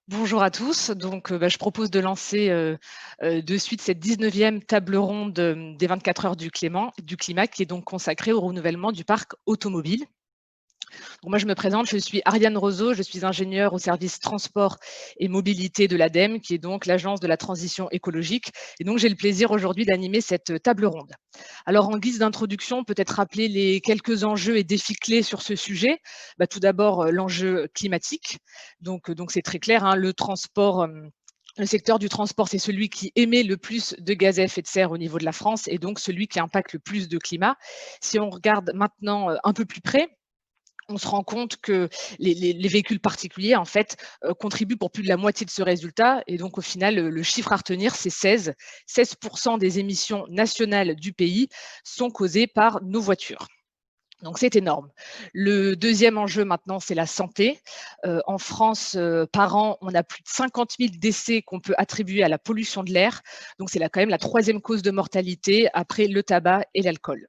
Bonjour à tous. Je propose de lancer de suite cette 19e table ronde des 24 heures du climat qui est donc consacrée au renouvellement du parc automobile. Donc moi, je me présente, je suis Ariane Roseau, je suis ingénieure au service transport et mobilité de l'ADEME, qui est donc l'agence de la transition écologique. Et donc, j'ai le plaisir aujourd'hui d'animer cette table ronde. Alors, en guise d'introduction, peut-être rappeler les quelques enjeux et défis clés sur ce sujet. Tout d'abord, l'enjeu climatique. Donc c'est très clair, hein, le secteur du transport, c'est celui qui émet le plus de gaz à effet de serre au niveau de la France et donc celui qui impacte le plus de climat. Si on regarde maintenant un peu plus près, on se rend compte que les véhicules particuliers, en fait, contribuent pour plus de la moitié de ce résultat et donc au final, le chiffre à retenir, c'est 16 des émissions nationales du pays sont causées par nos voitures. Donc c'est énorme. Le deuxième enjeu maintenant, c'est la santé. En France, par an, on a plus de 50 000 décès qu'on peut attribuer à la pollution de l'air. Donc c'est là quand même la 3e cause de mortalité après le tabac et l'alcool.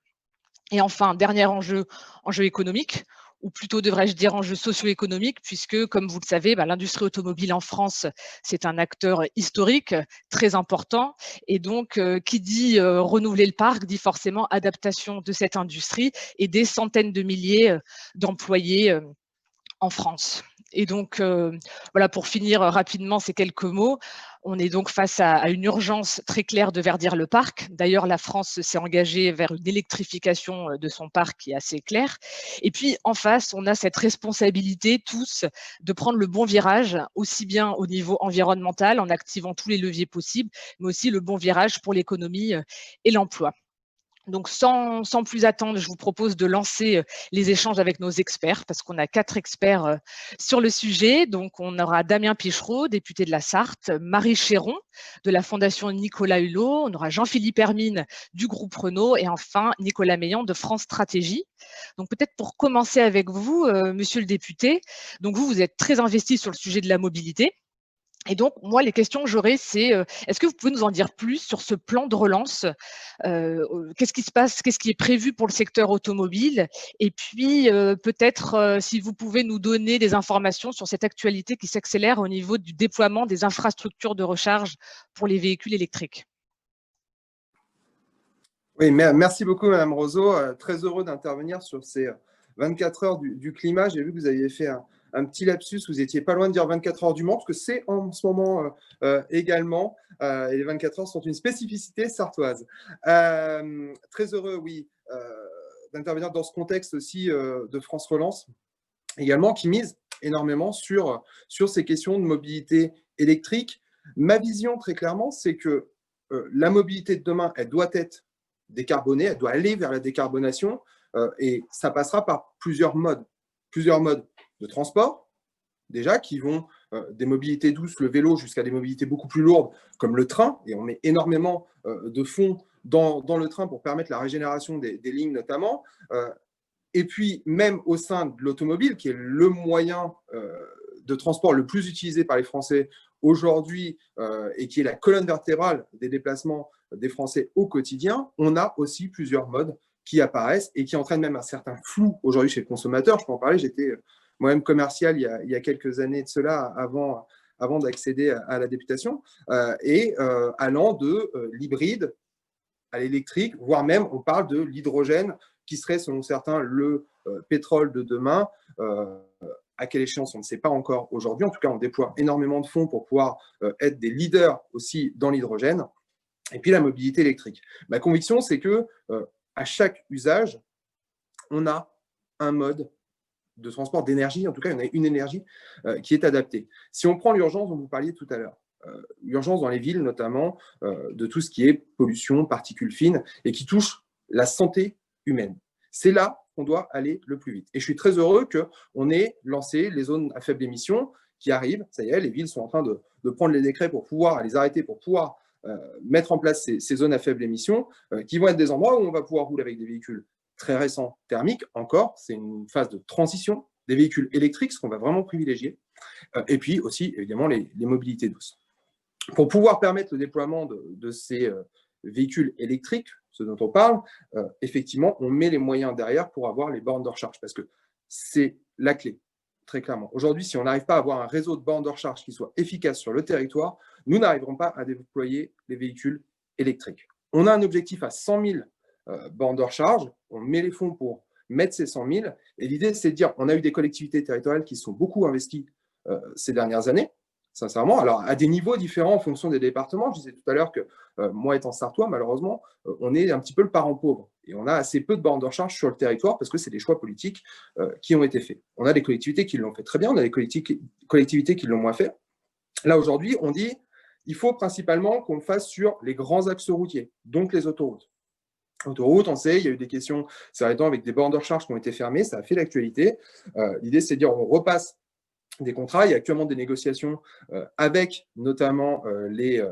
Et enfin, dernier enjeu, enjeu économique, ou plutôt devrais-je dire enjeu socio-économique, puisque, comme vous le savez, l'industrie automobile en France, c'est un acteur historique très important. Et donc, qui dit renouveler le parc, dit forcément adaptation de cette industrie et des centaines de milliers d'employés en France. Et donc, voilà, pour finir rapidement ces quelques mots, on est donc face à une urgence très claire de verdir le parc. D'ailleurs, la France s'est engagée vers une électrification de son parc qui est assez claire. Et puis, en face, on a cette responsabilité tous de prendre le bon virage, aussi bien au niveau environnemental, en activant tous les leviers possibles, mais aussi le bon virage pour l'économie et l'emploi. Donc sans plus attendre, je vous propose de lancer, les échanges avec nos experts parce qu'on a 4 experts, sur le sujet. Donc on aura Damien Pichereau, député de la Sarthe, Marie Chéron de la Fondation Nicolas Hulot, on aura Jean-Philippe Hermine du groupe Renault et enfin Nicolas Meillan de France Stratégie. Donc peut-être pour commencer avec vous, monsieur le député, donc vous êtes très investi sur le sujet de la mobilité. Et donc, moi, les questions que j'aurais, c'est, est-ce que vous pouvez nous en dire plus sur ce plan de relance? Qu'est-ce qui se passe? Qu'est-ce qui est prévu pour le secteur automobile? Et puis, peut-être, si vous pouvez nous donner des informations sur cette actualité qui s'accélère au niveau du déploiement des infrastructures de recharge pour les véhicules électriques. Oui, merci beaucoup, Madame Roseau. Très heureux d'intervenir sur ces 24 heures du climat. J'ai vu que vous aviez fait un petit lapsus. Vous étiez pas loin de dire 24 heures du Mans, parce que c'est en ce moment également. Et les 24 heures sont une spécificité sartoise. Très heureux, oui, d'intervenir dans ce contexte aussi de France Relance, également, qui mise énormément sur ces questions de mobilité électrique. Ma vision, très clairement, c'est que la mobilité de demain, elle doit être décarbonée, elle doit aller vers la décarbonation, et ça passera par plusieurs modes de transport, déjà, qui vont des mobilités douces, le vélo, jusqu'à des mobilités beaucoup plus lourdes, comme le train, et on met énormément de fonds dans le train pour permettre la régénération des lignes notamment, et puis même au sein de l'automobile, qui est le moyen de transport le plus utilisé par les Français aujourd'hui et qui est la colonne vertébrale des déplacements des Français au quotidien, on a aussi plusieurs modes qui apparaissent et qui entraînent même un certain flou aujourd'hui chez le consommateur. Je peux en parler, j'étais moi-même commercial il y a quelques années de cela, avant d'accéder à la députation, allant de l'hybride à l'électrique, voire même on parle de l'hydrogène qui serait, selon certains, le pétrole de demain. À quelle échéance, on ne sait pas encore aujourd'hui. En tout cas, on déploie énormément de fonds pour pouvoir être des leaders aussi dans l'hydrogène. Et puis la mobilité électrique. Ma conviction, c'est que à chaque usage, on a un mode de transport d'énergie, en tout cas, il y en a une énergie qui est adaptée. Si on prend l'urgence dont vous parliez tout à l'heure, l'urgence dans les villes notamment, de tout ce qui est pollution, particules fines, et qui touche la santé humaine. C'est là qu'on doit aller le plus vite. Et je suis très heureux qu'on ait lancé les zones à faible émission qui arrivent. Ça y est, les villes sont en train de prendre les décrets pour pouvoir les arrêter, pour pouvoir mettre en place ces zones à faible émission, qui vont être des endroits où on va pouvoir rouler avec des véhicules très récents thermiques. Encore, c'est une phase de transition des véhicules électriques, ce qu'on va vraiment privilégier. Et puis aussi, évidemment, les mobilités douces. Pour pouvoir permettre le déploiement de ces véhicules électriques, ce dont on parle, effectivement, on met les moyens derrière pour avoir les bornes de recharge, parce que c'est la clé. très clairement. Aujourd'hui, si on n'arrive pas à avoir un réseau de bornes de recharge qui soit efficace sur le territoire, nous n'arriverons pas à déployer les véhicules électriques. On a un objectif à 100 000 bornes de recharge, on met les fonds pour mettre ces 100 000, et l'idée, c'est de dire, on a eu des collectivités territoriales qui sont beaucoup investies ces dernières années, sincèrement, alors à des niveaux différents en fonction des départements. Je disais tout à l'heure que moi, étant sartois, malheureusement, on est un petit peu le parent pauvre. Et on a assez peu de bornes de recharge sur le territoire parce que c'est des choix politiques qui ont été faits. On a des collectivités qui l'ont fait très bien, on a des collectivités qui l'ont moins fait. Là, aujourd'hui, on dit il faut principalement qu'on le fasse sur les grands axes routiers, donc les autoroutes. Autoroutes, on sait, il y a eu des questions ces derniers temps avec des bornes de recharge qui ont été fermées, ça a fait l'actualité. L'idée, c'est de dire on repasse des contrats. Il y a actuellement des négociations avec notamment les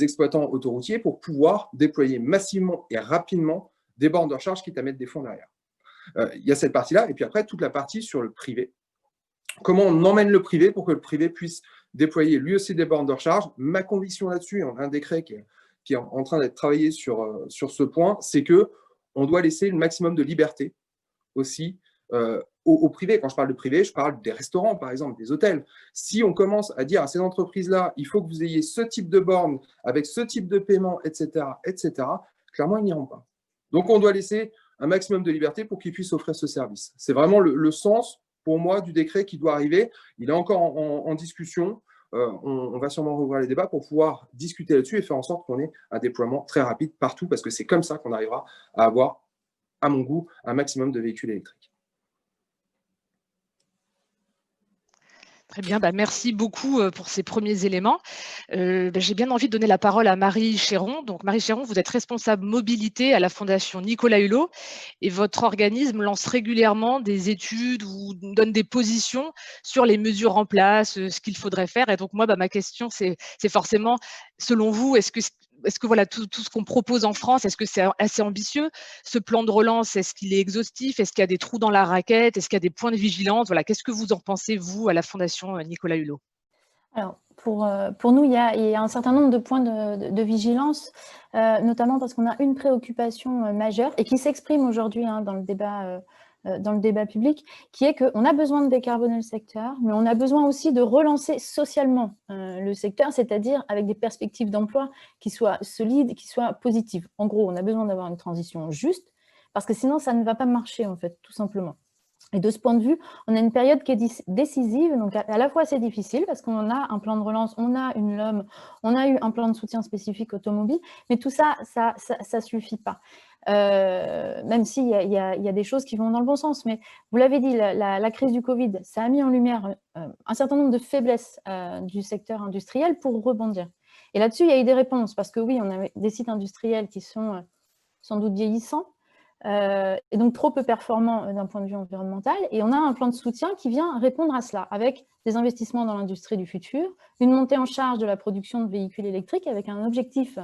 exploitants autoroutiers pour pouvoir déployer massivement et rapidement des bornes de recharge, quitte à mettre des fonds derrière. Il y a cette partie-là, et puis après, toute la partie sur le privé. Comment on emmène le privé pour que le privé puisse déployer lui aussi des bornes de recharge? Ma conviction là-dessus, on a un décret qui est en train d'être travaillé sur ce point, c'est qu'on doit laisser le maximum de liberté aussi au privé. Quand je parle de privé, je parle des restaurants, par exemple, des hôtels. Si on commence à dire à ces entreprises-là, il faut que vous ayez ce type de borne, avec ce type de paiement, etc., clairement, ils n'iront pas. Donc, on doit laisser un maximum de liberté pour qu'ils puissent offrir ce service. C'est vraiment le sens, pour moi, du décret qui doit arriver. Il est encore en discussion. On va sûrement rouvrir les débats pour pouvoir discuter là-dessus et faire en sorte qu'on ait un déploiement très rapide partout, parce que c'est comme ça qu'on arrivera à avoir, à mon goût, un maximum de véhicules électriques. Très bien, merci beaucoup pour ces premiers éléments. J'ai bien envie de donner la parole à Marie Chéron. Donc, Marie Chéron, vous êtes responsable mobilité à la Fondation Nicolas Hulot et votre organisme lance régulièrement des études ou donne des positions sur les mesures en place, ce qu'il faudrait faire. Et donc, moi, ma question, c'est forcément, selon vous, est-ce que voilà, tout ce qu'on propose en France, est-ce que c'est assez ambitieux? Ce plan de relance, est-ce qu'il est exhaustif? Est-ce qu'il y a des trous dans la raquette? Est-ce qu'il y a des points de vigilance? Voilà, qu'est-ce que vous en pensez, vous, à la Fondation Nicolas Hulot? Alors, pour nous, il y a un certain nombre de points de vigilance, notamment parce qu'on a une préoccupation majeure et qui s'exprime aujourd'hui dans le débat public, qui est qu'on a besoin de décarboner le secteur, mais on a besoin aussi de relancer socialement le secteur, c'est-à-dire avec des perspectives d'emploi qui soient solides, qui soient positives. En gros, on a besoin d'avoir une transition juste, parce que sinon, ça ne va pas marcher, en fait, tout simplement. Et de ce point de vue, on a une période qui est décisive, donc à la fois c'est difficile parce qu'on a un plan de relance, on a une LOM, on a eu un plan de soutien spécifique automobile, mais tout ça, ça suffit pas. Même s'il y a des choses qui vont dans le bon sens, mais vous l'avez dit, la crise du Covid, ça a mis en lumière un certain nombre de faiblesses du secteur industriel pour rebondir. Et là-dessus, il y a eu des réponses, parce que oui, on a des sites industriels qui sont sans doute vieillissants, et donc trop peu performants d'un point de vue environnemental. Et on a un plan de soutien qui vient répondre à cela, avec des investissements dans l'industrie du futur, une montée en charge de la production de véhicules électriques avec un objectif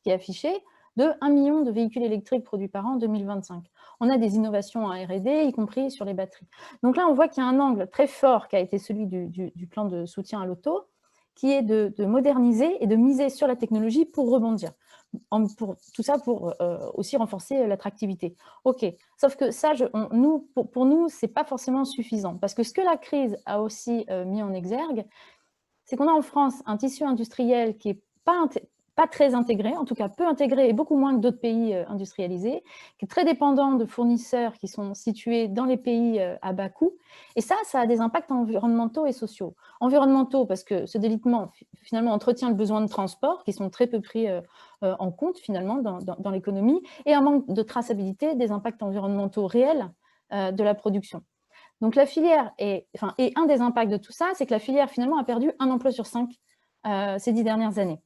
qui est affiché de 1 million de véhicules électriques produits par an en 2025. On a des innovations en R&D, y compris sur les batteries. Donc là, on voit qu'il y a un angle très fort qui a été celui du plan de soutien à l'auto, qui est de moderniser et de miser sur la technologie pour rebondir. Tout ça pour aussi renforcer l'attractivité. OK, sauf que ça, pour nous, ce n'est pas forcément suffisant. Parce que ce que la crise a aussi mis en exergue, c'est qu'on a en France un tissu industriel qui n'est pas très intégré, en tout cas peu intégré et beaucoup moins que d'autres pays industrialisés, qui est très dépendant de fournisseurs qui sont situés dans les pays à bas coût. Et ça a des impacts environnementaux et sociaux. Environnementaux, parce que ce délitement, finalement, entretient le besoin de transport, qui sont très peu pris en compte, finalement, dans l'économie, et un manque de traçabilité des impacts environnementaux réels de la production. Donc la filière, et un des impacts de tout ça, c'est que la filière, finalement, a perdu 1 emploi sur 5 ces 10 dernières années.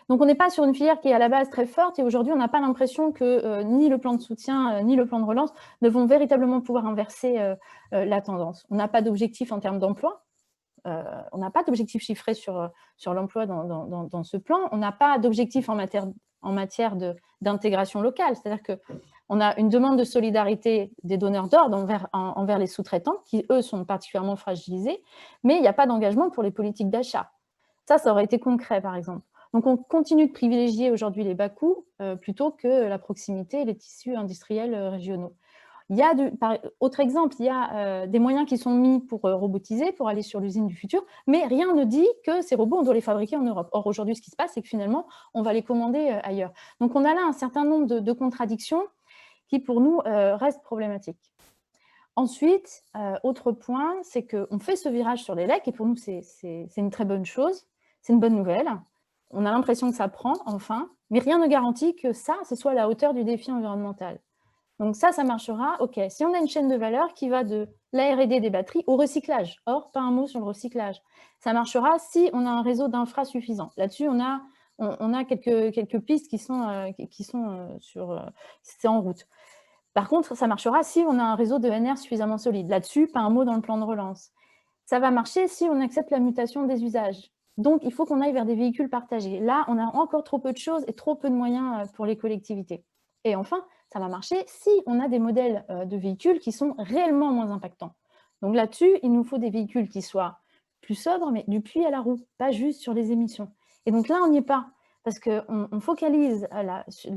Donc on n'est pas sur une filière qui est à la base très forte, et aujourd'hui, on n'a pas l'impression que ni le plan de soutien, ni le plan de relance ne vont véritablement pouvoir inverser la tendance. On n'a pas d'objectif en termes d'emploi. On n'a pas d'objectif chiffré sur l'emploi dans ce plan. On n'a pas d'objectif en matière d'intégration locale. C'est-à-dire qu'on a une demande de solidarité des donneurs d'ordre envers les sous-traitants, qui, eux, sont particulièrement fragilisés, mais il n'y a pas d'engagement pour les politiques d'achat. Ça aurait été concret, par exemple. Donc, on continue de privilégier aujourd'hui les bas coûts plutôt que la proximité et les tissus industriels régionaux. Il y a autre exemple, il y a des moyens qui sont mis pour robotiser, pour aller sur l'usine du futur, mais rien ne dit que ces robots, on doit les fabriquer en Europe. Or, aujourd'hui, ce qui se passe, c'est que finalement, on va les commander ailleurs. Donc, on a là un certain nombre de contradictions qui, pour nous, restent problématiques. Ensuite, autre point, c'est qu'on fait ce virage sur l'élec, et pour nous, c'est une très bonne chose, c'est une bonne nouvelle. On a l'impression que ça prend, enfin, mais rien ne garantit que ça, ce soit à la hauteur du défi environnemental. Donc ça marchera, ok. Si on a une chaîne de valeur qui va de la R&D des batteries au recyclage, or, pas un mot sur le recyclage. Ça marchera si on a un réseau d'infra suffisant. Là-dessus, on a quelques pistes qui sont c'est en route. Par contre, ça marchera si on a un réseau de NR suffisamment solide. Là-dessus, pas un mot dans le plan de relance. Ça va marcher si on accepte la mutation des usages. Donc, il faut qu'on aille vers des véhicules partagés. Là, on a encore trop peu de choses et trop peu de moyens pour les collectivités. Et enfin, ça va marcher si on a des modèles de véhicules qui sont réellement moins impactants. Donc là-dessus, il nous faut des véhicules qui soient plus sobres, mais du puits à la roue, pas juste sur les émissions. Et donc là, on n'y est pas, parce qu'on focalise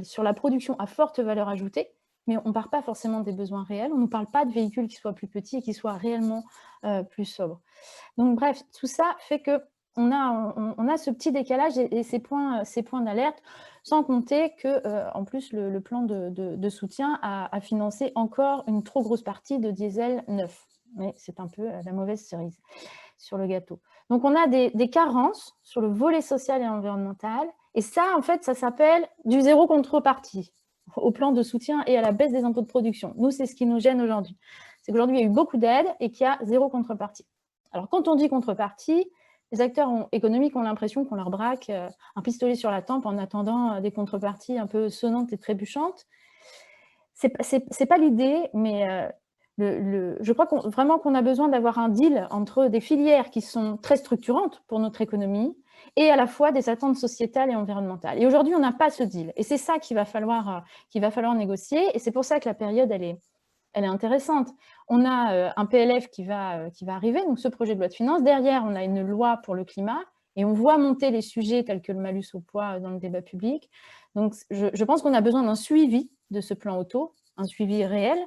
sur la production à forte valeur ajoutée, mais on ne part pas forcément des besoins réels, on ne nous parle pas de véhicules qui soient plus petits et qui soient réellement plus sobres. Donc bref, tout ça fait qu'on a ce petit décalage et ces points d'alerte, sans compter qu'en plus, le plan de soutien a financé encore une trop grosse partie de diesel neuf. Mais c'est un peu la mauvaise cerise sur le gâteau. Donc, on a des carences sur le volet social et environnemental. Et ça, en fait, ça s'appelle du zéro contrepartie au plan de soutien et à la baisse des impôts de production. Nous, c'est ce qui nous gêne aujourd'hui. C'est qu'aujourd'hui, il y a eu beaucoup d'aides et qu'il y a zéro contrepartie. Alors, quand on dit contrepartie, les acteurs économiques ont l'impression qu'on leur braque un pistolet sur la tempe en attendant des contreparties un peu sonnantes et trébuchantes. C'est pas l'idée, mais je crois vraiment qu'on a besoin d'avoir un deal entre des filières qui sont très structurantes pour notre économie et à la fois des attentes sociétales et environnementales. Et aujourd'hui, on n'a pas ce deal. Et c'est ça qu'il va falloir négocier. Et c'est pour ça que la période, elle est intéressante. On a un PLF qui va arriver, donc ce projet de loi de finances. Derrière, on a une loi pour le climat et on voit monter les sujets tels que le malus au poids dans le débat public. Donc, je pense qu'on a besoin d'un suivi de ce plan auto, un suivi réel,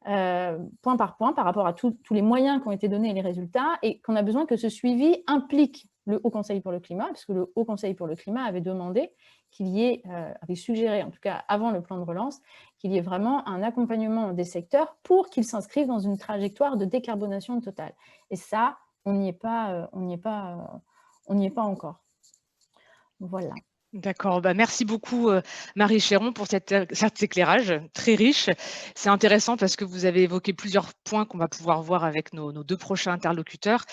point par point, par rapport à tous les moyens qui ont été donnés et les résultats, et qu'on a besoin que ce suivi implique le Haut Conseil pour le climat, parce que le Haut Conseil pour le climat avait demandé qu'il y ait, avait suggéré, en tout cas avant le plan de relance, qu'il y ait vraiment un accompagnement des secteurs pour qu'ils s'inscrivent dans une trajectoire de décarbonation totale. Et ça, on n'y est pas encore. Voilà. D'accord, merci beaucoup Marie Chéron pour cet éclairage très riche. C'est intéressant parce que vous avez évoqué plusieurs points qu'on va pouvoir voir avec nos deux prochains interlocuteurs.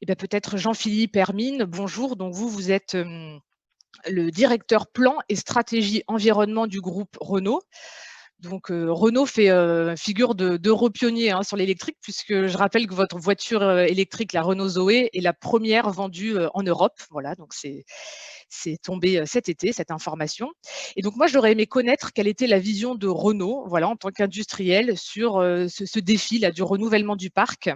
Et peut-être Jean-Philippe Hermine, bonjour. Donc vous êtes le directeur plan et stratégie environnement du groupe Renault. Donc Renault fait figure d'euro pionnier sur l'électrique, puisque je rappelle que votre voiture électrique, la Renault Zoé, est la première vendue en Europe. Voilà, donc c'est tombé cet été, cette information. Et donc, moi, j'aurais aimé connaître quelle était la vision de Renault, voilà, en tant qu'industriel, sur ce défi là, du renouvellement du parc.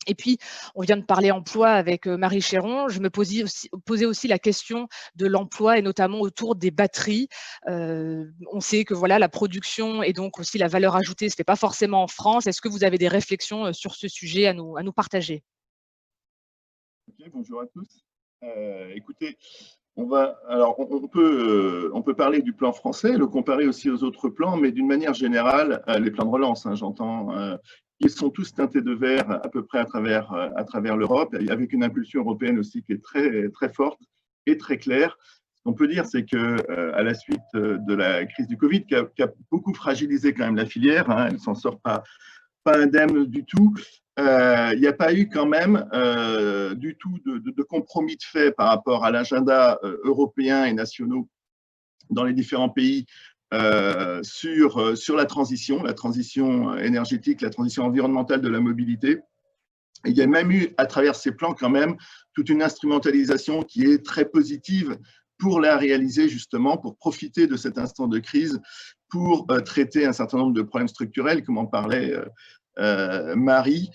Et puis, on vient de parler emploi avec Marie Chéron. Je me posais aussi la question de l'emploi et notamment autour des batteries. On sait que voilà, la production et donc aussi la valeur ajoutée, ce n'est pas forcément en France. Est-ce que vous avez des réflexions sur ce sujet à nous partager? Okay, bonjour à tous. Écoutez, on peut parler du plan français, le comparer aussi aux autres plans, mais d'une manière générale, les plans de relance, j'entends, ils sont tous teintés de vert à peu près à travers l'Europe, avec une impulsion européenne aussi qui est très, très forte et très claire. Ce qu'on peut dire, c'est que à la suite de la crise du Covid, qui a beaucoup fragilisé quand même la filière, elle ne s'en sort pas indemne du tout. Il n'y a pas eu quand même du tout de compromis de fait par rapport à l'agenda européen et nationaux dans les différents pays sur la transition énergétique, la transition environnementale de la mobilité. Et il y a même eu, à travers ces plans, quand même, toute une instrumentalisation qui est très positive pour la réaliser, justement, pour profiter de cet instant de crise, pour traiter un certain nombre de problèmes structurels, comme en parlait Marie,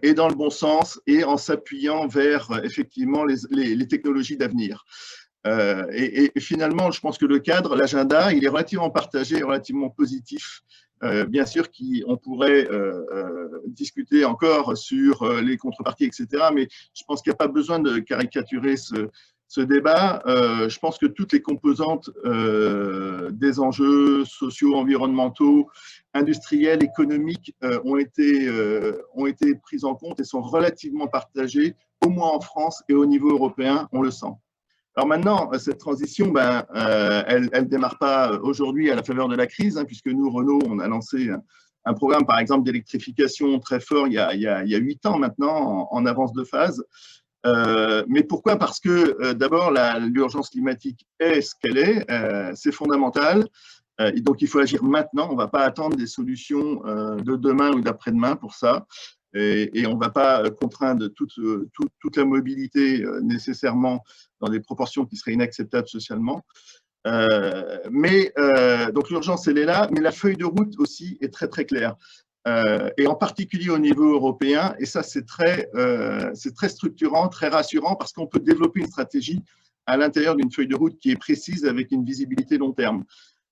et dans le bon sens, et en s'appuyant vers, effectivement, les technologies d'avenir. Et finalement, je pense que le cadre, l'agenda, il est relativement partagé, relativement positif Bien sûr, on pourrait discuter encore sur les contreparties, etc. Mais je pense qu'il n'y a pas besoin de caricaturer ce débat. Je pense que toutes les composantes des enjeux sociaux, environnementaux, industriels, économiques ont été prises en compte et sont relativement partagées, au moins en France et au niveau européen, on le sent. Alors maintenant, cette transition, elle ne démarre pas aujourd'hui à la faveur de la crise, puisque nous, Renault, on a lancé un programme, par exemple, d'électrification très fort il y a 8 ans maintenant, en avance de phase. Mais pourquoi? Parce que d'abord, l'urgence climatique est ce qu'elle est, c'est fondamental. Et donc, il faut agir maintenant. On ne va pas attendre des solutions de demain ou d'après-demain pour ça. Et on ne va pas contraindre toute la mobilité nécessairement dans des proportions qui seraient inacceptables socialement. Donc l'urgence, elle est là, mais la feuille de route aussi est très, très claire. Et en particulier au niveau européen, et ça c'est très structurant, très rassurant, parce qu'on peut développer une stratégie à l'intérieur d'une feuille de route qui est précise avec une visibilité long terme.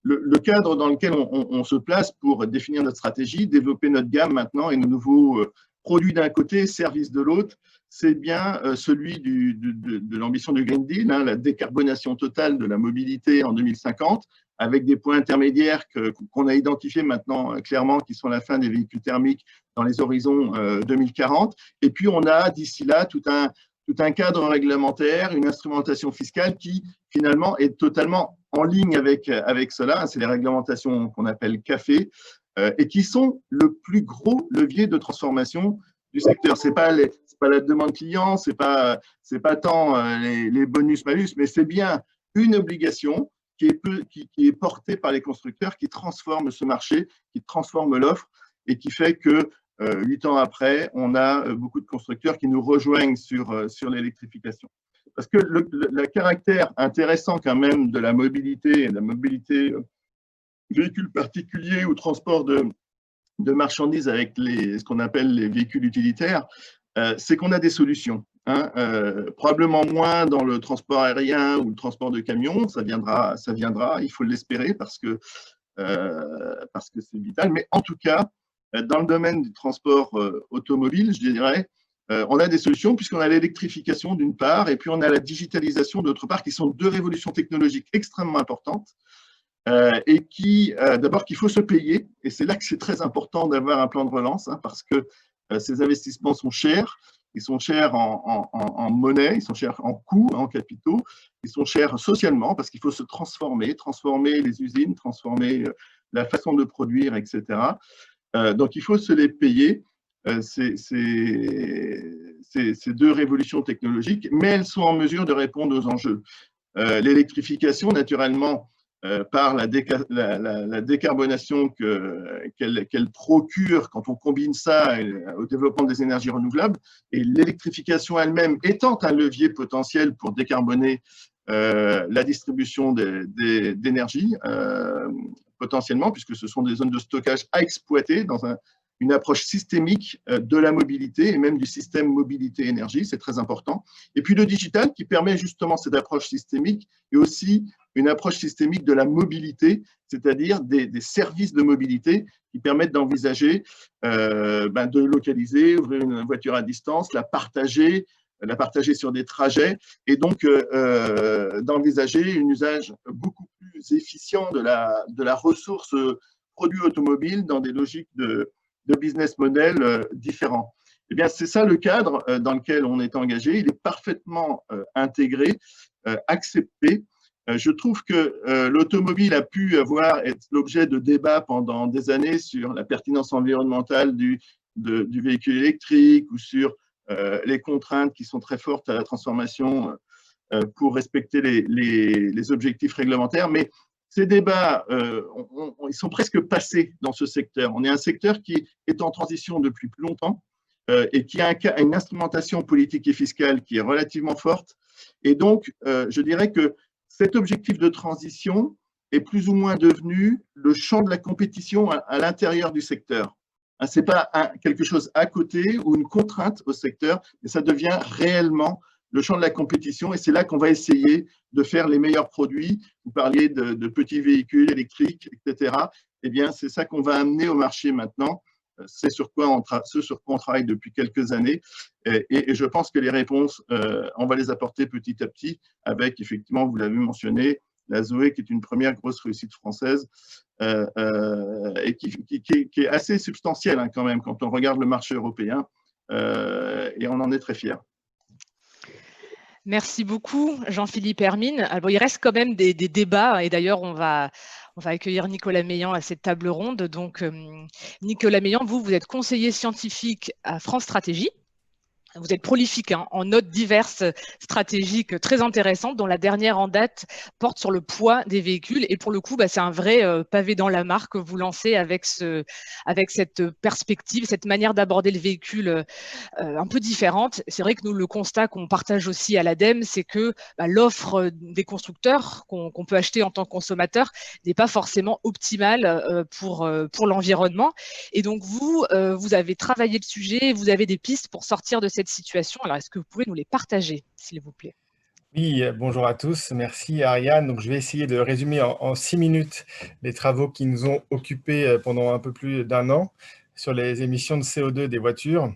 Le cadre dans lequel on se place pour définir notre stratégie, développer notre gamme maintenant et nos nouveaux produits d'un côté, services de l'autre, c'est bien celui de l'ambition du Green Deal, la décarbonation totale de la mobilité en 2050, avec des points intermédiaires qu'on a identifiés maintenant clairement, qui sont la fin des véhicules thermiques dans les horizons 2040. Et puis, on a d'ici là tout un cadre réglementaire, une instrumentation fiscale qui, finalement, est totalement en ligne avec cela. C'est les réglementations qu'on appelle CAFE, et qui sont le plus gros levier de transformation du secteur. Ce n'est pas la demande client, ce n'est pas tant les bonus-malus, mais c'est bien une obligation qui est portée par les constructeurs, qui transforme ce marché, qui transforme l'offre et qui fait que 8 ans après, on a beaucoup de constructeurs qui nous rejoignent sur l'électrification. Parce que le caractère intéressant quand même de la mobilité véhicules particuliers ou transport de marchandises avec ce qu'on appelle les véhicules utilitaires, c'est qu'on a des solutions. Probablement moins dans le transport aérien ou le transport de camions, ça viendra, il faut l'espérer parce que c'est vital. Mais en tout cas, dans le domaine du transport automobile, je dirais, on a des solutions puisqu'on a l'électrification d'une part et puis on a la digitalisation d'autre part, qui sont deux révolutions technologiques extrêmement importantes. Et d'abord qu'il faut se payer, et c'est là que c'est très important d'avoir un plan de relance, parce que ces investissements sont chers, ils sont chers en monnaie, ils sont chers en coûts, en capitaux, ils sont chers socialement, parce qu'il faut se transformer les usines, transformer la façon de produire, etc. Donc il faut se les payer, ces deux révolutions technologiques, mais elles sont en mesure de répondre aux enjeux. L'électrification, naturellement, par la décarbonation qu'elle procure quand on combine ça au développement des énergies renouvelables, et l'électrification elle-même étant un levier potentiel pour décarboner la distribution d'énergie, potentiellement, puisque ce sont des zones de stockage à exploiter dans une approche systémique de la mobilité et même du système mobilité-énergie, c'est très important. Et puis le digital qui permet justement cette approche systémique et aussi une approche systémique de la mobilité, c'est-à-dire des services de mobilité qui permettent d'envisager, de localiser, ouvrir une voiture à distance, la partager sur des trajets et donc d'envisager un usage beaucoup plus efficient de la ressource produit automobile dans des logiques de business model différents. Eh bien, c'est ça le cadre dans lequel on est engagé. Il est parfaitement intégré, accepté. Je trouve que l'automobile a pu être l'objet de débats pendant des années sur la pertinence environnementale du véhicule électrique ou sur les contraintes qui sont très fortes à la transformation pour respecter les objectifs réglementaires. Mais ces débats, ils sont presque passés dans ce secteur. On est un secteur qui est en transition depuis plus longtemps et qui a une instrumentation politique et fiscale qui est relativement forte. Et donc, je dirais que cet objectif de transition est plus ou moins devenu le champ de la compétition à l'intérieur du secteur. Ce n'est pas quelque chose à côté ou une contrainte au secteur, mais ça devient réellement le champ de la compétition et c'est là qu'on va essayer de faire les meilleurs produits. Vous parliez de petits véhicules électriques, etc. eh bien, c'est ça qu'on va amener au marché maintenant. C'est sur quoi on travaille depuis quelques années. Et je pense que les réponses, on va les apporter petit à petit avec, effectivement, vous l'avez mentionné, la Zoé, qui est une première grosse réussite française et qui est assez substantielle quand même quand on regarde le marché européen. Et on en est très fiers. Merci beaucoup, Jean-Philippe Hermine. Alors, il reste quand même des débats, et d'ailleurs, on va accueillir Nicolas Meillan à cette table ronde. Donc, Nicolas Meillan, vous êtes conseiller scientifique à France Stratégie. Vous êtes prolifique en notes diverses stratégiques très intéressantes, dont la dernière en date porte sur le poids des véhicules. Et pour le coup, c'est un vrai pavé dans la mare que vous lancez avec cette perspective, cette manière d'aborder le véhicule un peu différente. C'est vrai que nous, le constat qu'on partage aussi à l'ADEME, c'est que l'offre des constructeurs qu'on peut acheter en tant que consommateur n'est pas forcément optimale pour l'environnement. Et donc, vous avez travaillé le sujet, vous avez des pistes pour sortir de cette situation. Alors, est-ce que vous pouvez nous les partager, s'il vous plaît? Oui, bonjour à tous. Merci Ariane. Donc, je vais essayer de résumer en 6 minutes les travaux qui nous ont occupés pendant un peu plus d'1 an sur les émissions de CO2 des voitures.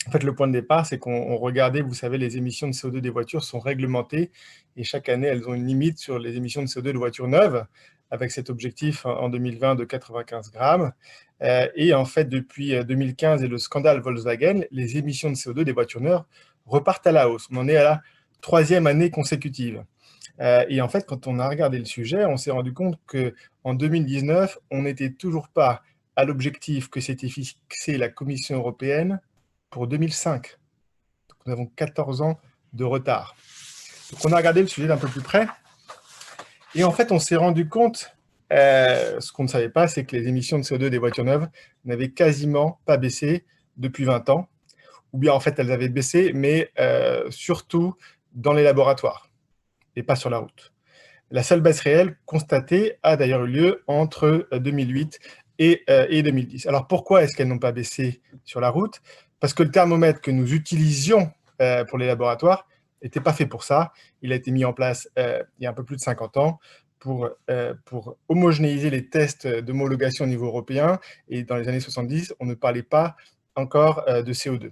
En fait, le point de départ, c'est qu'on regardait, vous savez, les émissions de CO2 des voitures sont réglementées et chaque année, elles ont une limite sur les émissions de CO2 de voitures neuves, avec cet objectif en 2020 de 95 grammes. Et en fait, depuis 2015 et le scandale Volkswagen, les émissions de CO2 des voitures neuves repartent à la hausse. On en est à la 3e année consécutive. Et en fait, quand on a regardé le sujet, on s'est rendu compte qu'en 2019, on n'était toujours pas à l'objectif que s'était fixé la Commission européenne pour 2005. Donc, nous avons 14 ans de retard. Donc, on a regardé le sujet d'un peu plus près. Et en fait, on s'est rendu compte, ce qu'on ne savait pas, c'est que les émissions de CO2 des voitures neuves n'avaient quasiment pas baissé depuis 20 ans. Ou bien, en fait, elles avaient baissé, mais surtout dans les laboratoires et pas sur la route. La seule baisse réelle constatée a d'ailleurs eu lieu entre 2008 et 2010. Alors, pourquoi est-ce qu'elles n'ont pas baissé sur la route? Parce que le thermomètre que nous utilisions pour les laboratoires n'était pas fait pour ça. Il a été mis en place il y a un peu plus de 50 ans pour homogénéiser les tests d'homologation au niveau européen. Et dans les années 70, on ne parlait pas encore de CO2.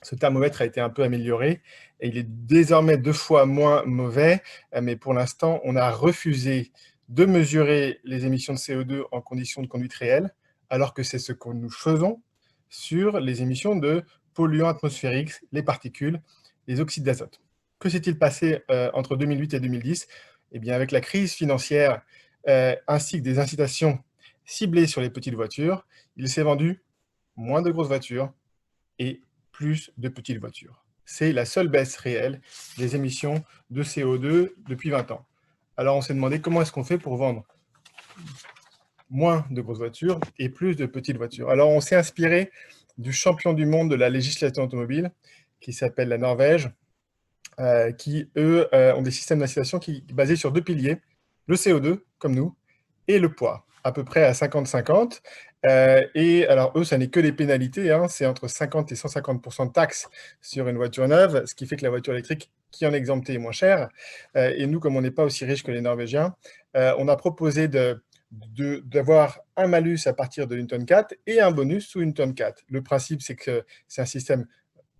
Ce thermomètre a été un peu amélioré et il est désormais 2 fois moins mauvais, mais pour l'instant, on a refusé de mesurer les émissions de CO2 en conditions de conduite réelle, alors que c'est ce que nous faisons sur les émissions de polluants atmosphériques, les particules, les oxydes d'azote. Que s'est-il passé entre 2008 et 2010? Eh bien, avec la crise financière ainsi que des incitations ciblées sur les petites voitures, il s'est vendu moins de grosses voitures et plus de petites voitures. C'est la seule baisse réelle des émissions de CO2 depuis 20 ans. Alors, on s'est demandé comment est-ce qu'on fait pour vendre moins de grosses voitures et plus de petites voitures. Alors, on s'est inspiré du champion du monde de la législation automobile, qui s'appelle la Norvège, qui, eux, ont des systèmes d'incitation basés sur 2 piliers, le CO2, comme nous, et le poids, à peu près à 50-50. Et alors, eux, ça n'est que des pénalités, c'est entre 50 et 150% de taxes sur une voiture neuve, ce qui fait que la voiture électrique qui en est exemptée est moins chère. Et nous, comme on n'est pas aussi riches que les Norvégiens, on a proposé d'avoir un malus à partir de 1,4 tonne et un bonus sous 1,4 tonne. Le principe, c'est que c'est un système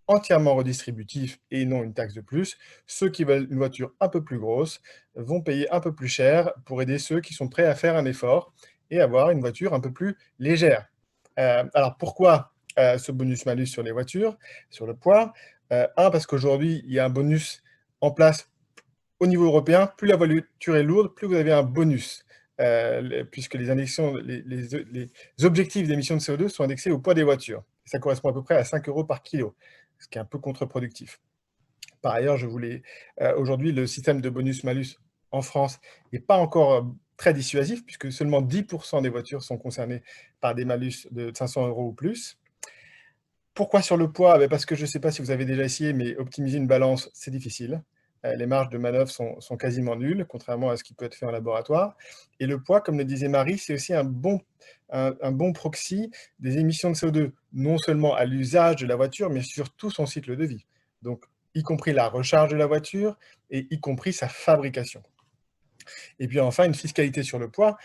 entièrement redistributif et non une taxe de plus. Ceux qui veulent une voiture un peu plus grosse vont payer un peu plus cher pour aider ceux qui sont prêts à faire un effort et avoir une voiture un peu plus légère. Alors, pourquoi ce bonus-malus sur les voitures, sur le poids? Parce qu'aujourd'hui, il y a un bonus en place au niveau européen. Plus la voiture est lourde, plus vous avez un bonus, puisque les objectifs d'émissions de CO2 sont indexés au poids des voitures. Ça correspond à peu près à 5 € par kilo, ce qui est un peu contre-productif. Par ailleurs, aujourd'hui, le système de bonus-malus en France n'est pas encore très dissuasif, puisque seulement 10% des voitures sont concernées par des malus de 500 € ou plus. Pourquoi sur le poids? Parce que je ne sais pas si vous avez déjà essayé, mais optimiser une balance, c'est difficile. Les marges de manœuvre sont quasiment nulles, contrairement à ce qui peut être fait en laboratoire. Et le poids, comme le disait Marie, c'est aussi un bon proxy des émissions de CO2, non seulement à l'usage de la voiture, mais sur tout son cycle de vie. Donc, y compris la recharge de la voiture et y compris sa fabrication. Et puis enfin, une fiscalité sur le poids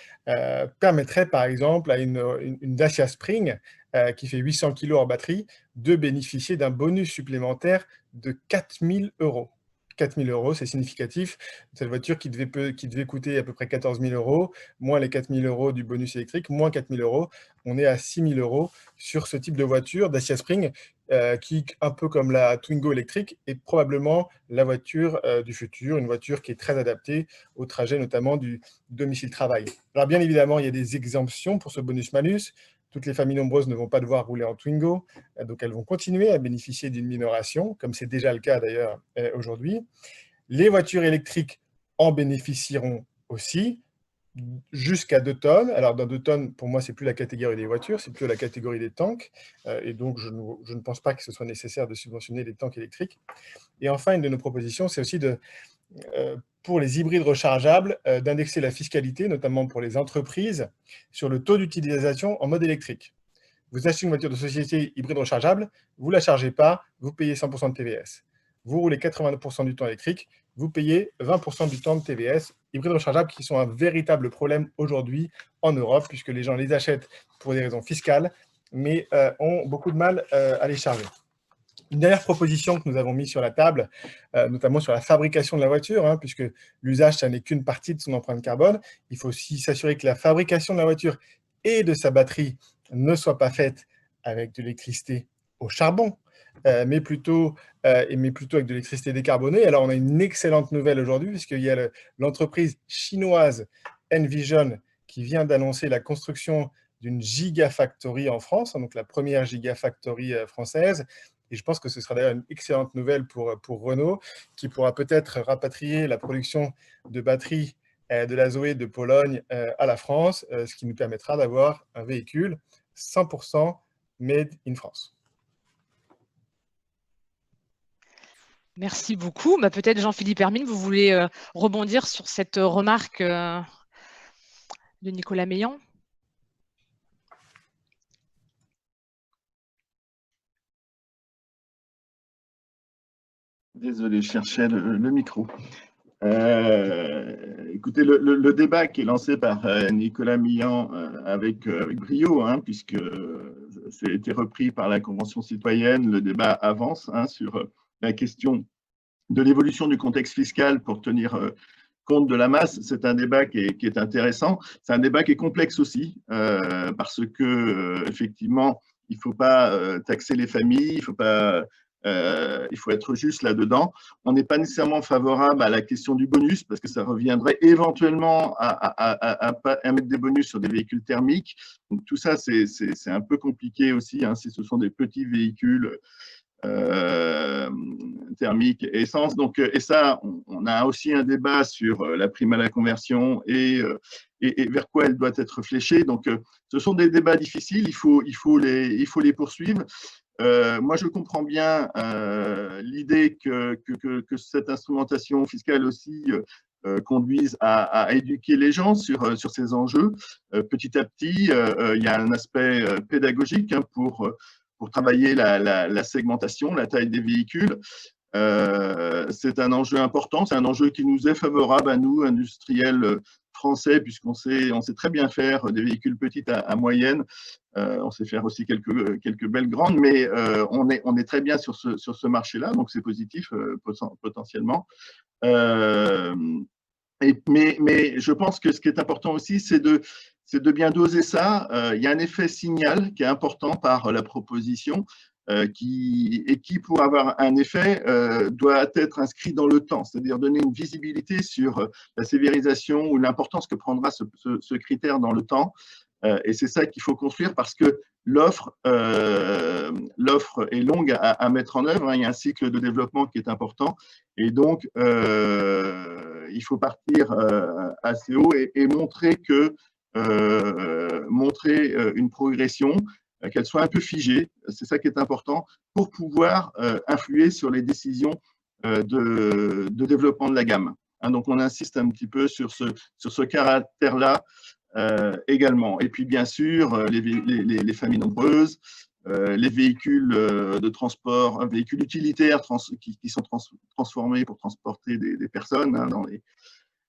permettrait par exemple à une Dacia Spring qui fait 800 kg en batterie de bénéficier d'un bonus supplémentaire de 4 000 €. 4 000 €, c'est significatif. Cette voiture qui devait coûter à peu près 14 000 €, moins les 4 000 € du bonus électrique, moins 4 000 €, on est à 6 000 € sur ce type de voiture, Dacia Spring, qui, un peu comme la Twingo électrique, est probablement la voiture du futur, une voiture qui est très adaptée au trajet notamment du domicile-travail. Alors bien évidemment, il y a des exemptions pour ce bonus-malus. Toutes les familles nombreuses ne vont pas devoir rouler en Twingo, donc elles vont continuer à bénéficier d'une minoration, comme c'est déjà le cas d'ailleurs aujourd'hui. Les voitures électriques en bénéficieront aussi, jusqu'à 2 tonnes. Alors, dans 2 tonnes, pour moi, ce n'est plus la catégorie des voitures, c'est plutôt la catégorie des tanks. Et donc, je ne pense pas que ce soit nécessaire de subventionner les tanks électriques. Et enfin, une de nos propositions, c'est aussi pour les hybrides rechargeables, d'indexer la fiscalité, notamment pour les entreprises, sur le taux d'utilisation en mode électrique. Vous achetez une voiture de société hybride rechargeable, vous ne la chargez pas, vous payez 100% de TVS. Vous roulez 80% du temps électrique, vous payez 20% du temps de TVS. Hybrides rechargeables qui sont un véritable problème aujourd'hui en Europe, puisque les gens les achètent pour des raisons fiscales, mais ont beaucoup de mal à les charger. Une dernière proposition que nous avons mise sur la table, notamment sur la fabrication de la voiture, puisque l'usage, ça n'est qu'une partie de son empreinte carbone. Il faut aussi s'assurer que la fabrication de la voiture et de sa batterie ne soit pas faite avec de l'électricité au charbon, mais plutôt avec de l'électricité décarbonée. Alors, on a une excellente nouvelle aujourd'hui, puisqu'il y a l'entreprise chinoise Envision qui vient d'annoncer la construction d'une gigafactory en France, donc la première gigafactory française. Et je pense que ce sera d'ailleurs une excellente nouvelle pour Renault, qui pourra peut-être rapatrier la production de batteries de la Zoé de Pologne à la France, ce qui nous permettra d'avoir un véhicule 100% made in France. Merci beaucoup. Peut-être Jean-Philippe Hermine, vous voulez rebondir sur cette remarque de Nicolas Meillan? Désolé, je cherchais le micro. Écoutez, le débat qui est lancé par Nicolas Meillan avec brio, puisque ça a été repris par la Convention citoyenne, le débat avance sur la question de l'évolution du contexte fiscal pour tenir compte de la masse. C'est un débat qui est intéressant. C'est un débat qui est complexe aussi, parce que effectivement, il ne faut pas taxer les familles, il faut être juste là-dedans. On n'est pas nécessairement favorable à la question du bonus, parce que ça reviendrait éventuellement à mettre des bonus sur des véhicules thermiques. Donc tout ça, c'est un peu compliqué aussi, si ce sont des petits véhicules thermique et essence. Donc, et ça, on a aussi un débat sur la prime à la conversion et vers quoi elle doit être fléchée. Donc, ce sont des débats difficiles, il faut les poursuivre. Moi, je comprends bien l'idée que cette instrumentation fiscale aussi conduise à éduquer les gens sur ces enjeux. Petit à petit, il y a un aspect pédagogique pour travailler la segmentation, la taille des véhicules. C'est un enjeu important, c'est un enjeu qui nous est favorable à nous, industriels français, puisqu'on sait très bien faire des véhicules petites à moyenne. On sait faire aussi quelques belles grandes, mais on est très bien sur ce marché-là, donc c'est positif potentiellement. Mais je pense que ce qui est important aussi, c'est de bien doser ça. Il y a un effet signal qui est important par la proposition, qui, pour avoir un effet, doit être inscrit dans le temps, c'est-à-dire donner une visibilité sur la sévérisation ou l'importance que prendra ce critère dans le temps. Et c'est ça qu'il faut construire, parce que l'offre est longue à mettre en œuvre. Il y a un cycle de développement qui est important. Et donc, il faut partir assez haut et montrer une progression, qu'elle soit un peu figée. C'est ça qui est important pour pouvoir influer sur les décisions de développement de la gamme. Donc, on insiste un petit peu sur ce caractère-là également. Et puis, bien sûr, les familles nombreuses, les véhicules de transport, véhicules utilitaires qui sont transformés pour transporter des personnes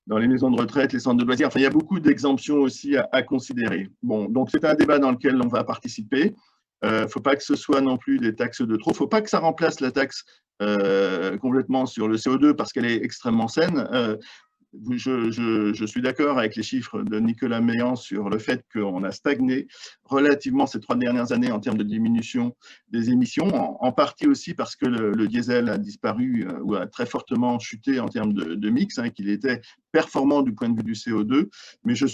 dans les maisons de retraite, les centres de loisirs. Enfin, il y a beaucoup d'exemptions aussi à considérer. Bon, donc c'est un débat dans lequel on va participer. Il ne faut pas que ce soit non plus des taxes de trop. Il ne faut pas que ça remplace la taxe complètement sur le CO2 parce qu'elle est extrêmement saine. Je suis d'accord avec les chiffres de Nicolas Meillan sur le fait qu'on a stagné relativement ces 3 dernières années en termes de diminution des émissions, en partie aussi parce que le diesel a disparu ou a très fortement chuté en termes de mix, qu'il était performant du point de vue du CO2. Mais je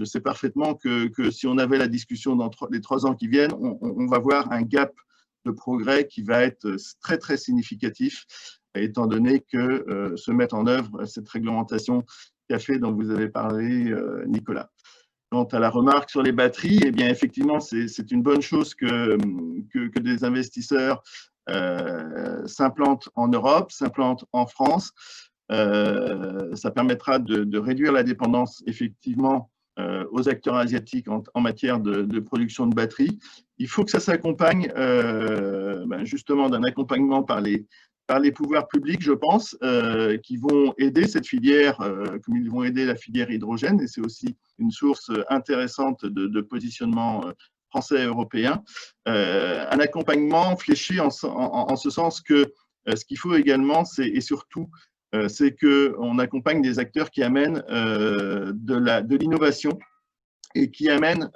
sais parfaitement que si on avait la discussion dans les 3 ans qui viennent, on va voir un gap de progrès qui va être très, très significatif, étant donné que se met en œuvre cette réglementation café dont vous avez parlé, Nicolas. Quant à la remarque sur les batteries, eh bien, effectivement, c'est une bonne chose que des investisseurs s'implantent en Europe, s'implantent en France. Ça permettra de réduire la dépendance, effectivement, aux acteurs asiatiques en matière de production de batteries. Il faut que ça s'accompagne justement d'un accompagnement par les pouvoirs publics, je pense, qui vont aider cette filière comme ils vont aider la filière hydrogène. Et c'est aussi une source intéressante de positionnement français et européen. Un accompagnement fléché en ce sens que ce qu'il faut également, et surtout, c'est qu'on accompagne des acteurs qui amènent de l'innovation et qui amènent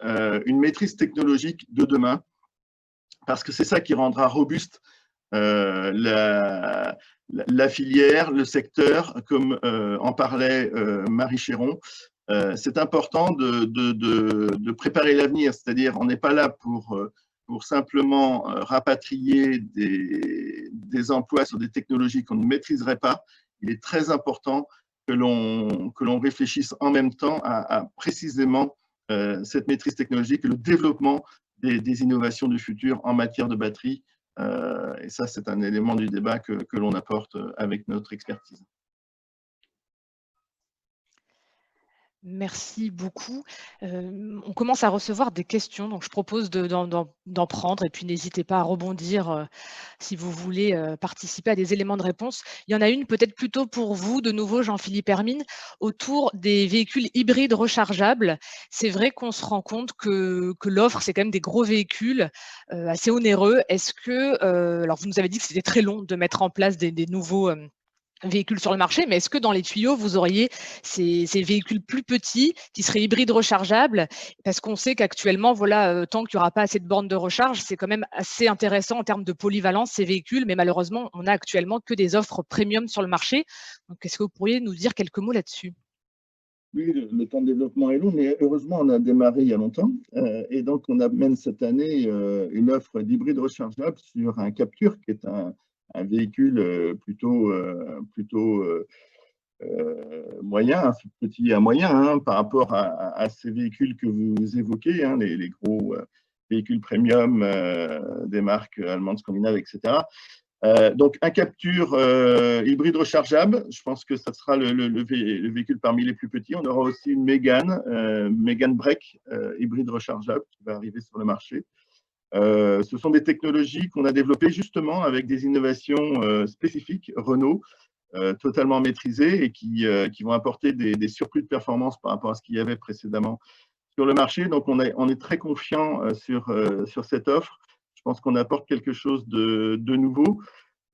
une maîtrise technologique de demain, parce que c'est ça qui rendra robuste la filière, le secteur, comme en parlait Marie Chéron. C'est important de préparer l'avenir, c'est-à-dire on n'est pas là pour simplement rapatrier des emplois sur des technologies qu'on ne maîtriserait pas. Il est très important que l'on réfléchisse en même temps à précisément cette maîtrise technologique et le développement des innovations du futur en matière de batterie. Et ça, c'est un élément du débat que l'on apporte avec notre expertise. Merci beaucoup. On commence à recevoir des questions, donc je propose d'en prendre et puis n'hésitez pas à rebondir si vous voulez participer à des éléments de réponse. Il y en a une peut-être plutôt pour vous, de nouveau Jean-Philippe Hermine, autour des véhicules hybrides rechargeables. C'est vrai qu'on se rend compte que l'offre, c'est quand même des gros véhicules assez onéreux. Est-ce que, alors vous nous avez dit que c'était très long de mettre en place des nouveaux véhicules sur le marché, mais est-ce que dans les tuyaux, vous auriez ces véhicules plus petits qui seraient hybrides rechargeables? Parce qu'on sait qu'actuellement, voilà, tant qu'il n'y aura pas assez de bornes de recharge, c'est quand même assez intéressant en termes de polyvalence, ces véhicules, mais malheureusement, on n'a actuellement que des offres premium sur le marché. Donc, est-ce que vous pourriez nous dire quelques mots là-dessus? Oui, le temps de développement est long, mais heureusement, on a démarré il y a longtemps. Et donc, on amène cette année une offre d'hybride rechargeable sur un Capture, qui est un véhicule plutôt moyen, petit à moyen, par rapport à ces véhicules que vous évoquez, les gros véhicules premium des marques allemandes, scandinaves, etc. Donc, un Capture hybride rechargeable, je pense que ça sera le véhicule parmi les plus petits. On aura aussi une Mégane Break hybride rechargeable qui va arriver sur le marché. Ce sont des technologies qu'on a développées justement avec des innovations spécifiques Renault, totalement maîtrisées et qui vont apporter des surplus de performance par rapport à ce qu'il y avait précédemment sur le marché. Donc, on est très confiant sur cette offre. Je pense qu'on apporte quelque chose de nouveau.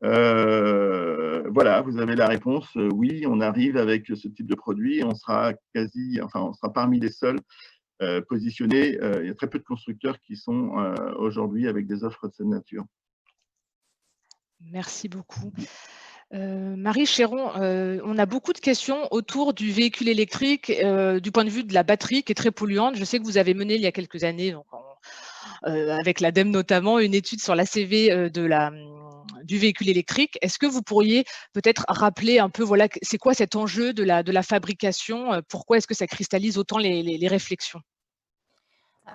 Voilà, vous avez la réponse. Oui, on arrive avec ce type de produit. On sera parmi les seuls positionnés. Il y a très peu de constructeurs qui sont aujourd'hui avec des offres de cette nature. Merci beaucoup. Marie Chéron, on a beaucoup de questions autour du véhicule électrique, du point de vue de la batterie qui est très polluante. Je sais que vous avez mené il y a quelques années, donc avec l'ADEME notamment, une étude sur l'ACV du véhicule électrique. Est-ce que vous pourriez peut-être rappeler un peu, voilà, c'est quoi cet enjeu de la fabrication? Pourquoi est-ce que ça cristallise autant les réflexions?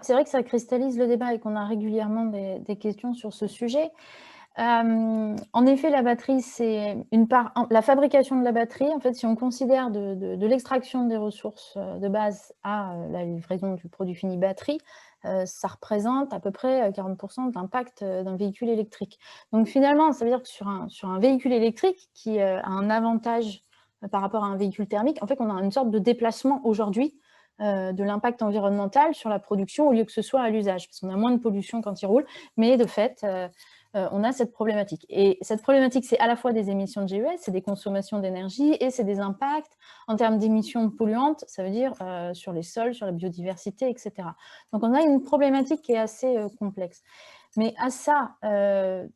C'est vrai que ça cristallise le débat et qu'on a régulièrement des questions sur ce sujet. En effet, la batterie, c'est une part. La fabrication de la batterie, en fait, si on considère de l'extraction des ressources de base à la livraison du produit fini batterie, ça représente à peu près 40% d'impact d'un véhicule électrique. Donc finalement, ça veut dire que sur un véhicule électrique qui a un avantage par rapport à un véhicule thermique, en fait, on a une sorte de déplacement aujourd'hui de l'impact environnemental sur la production au lieu que ce soit à l'usage, parce qu'on a moins de pollution quand il roule, mais de fait, on a cette problématique. Et cette problématique, c'est à la fois des émissions de GES, c'est des consommations d'énergie et c'est des impacts en termes d'émissions polluantes, ça veut dire sur les sols, sur la biodiversité, etc. Donc, on a une problématique qui est assez complexe. Mais à ça,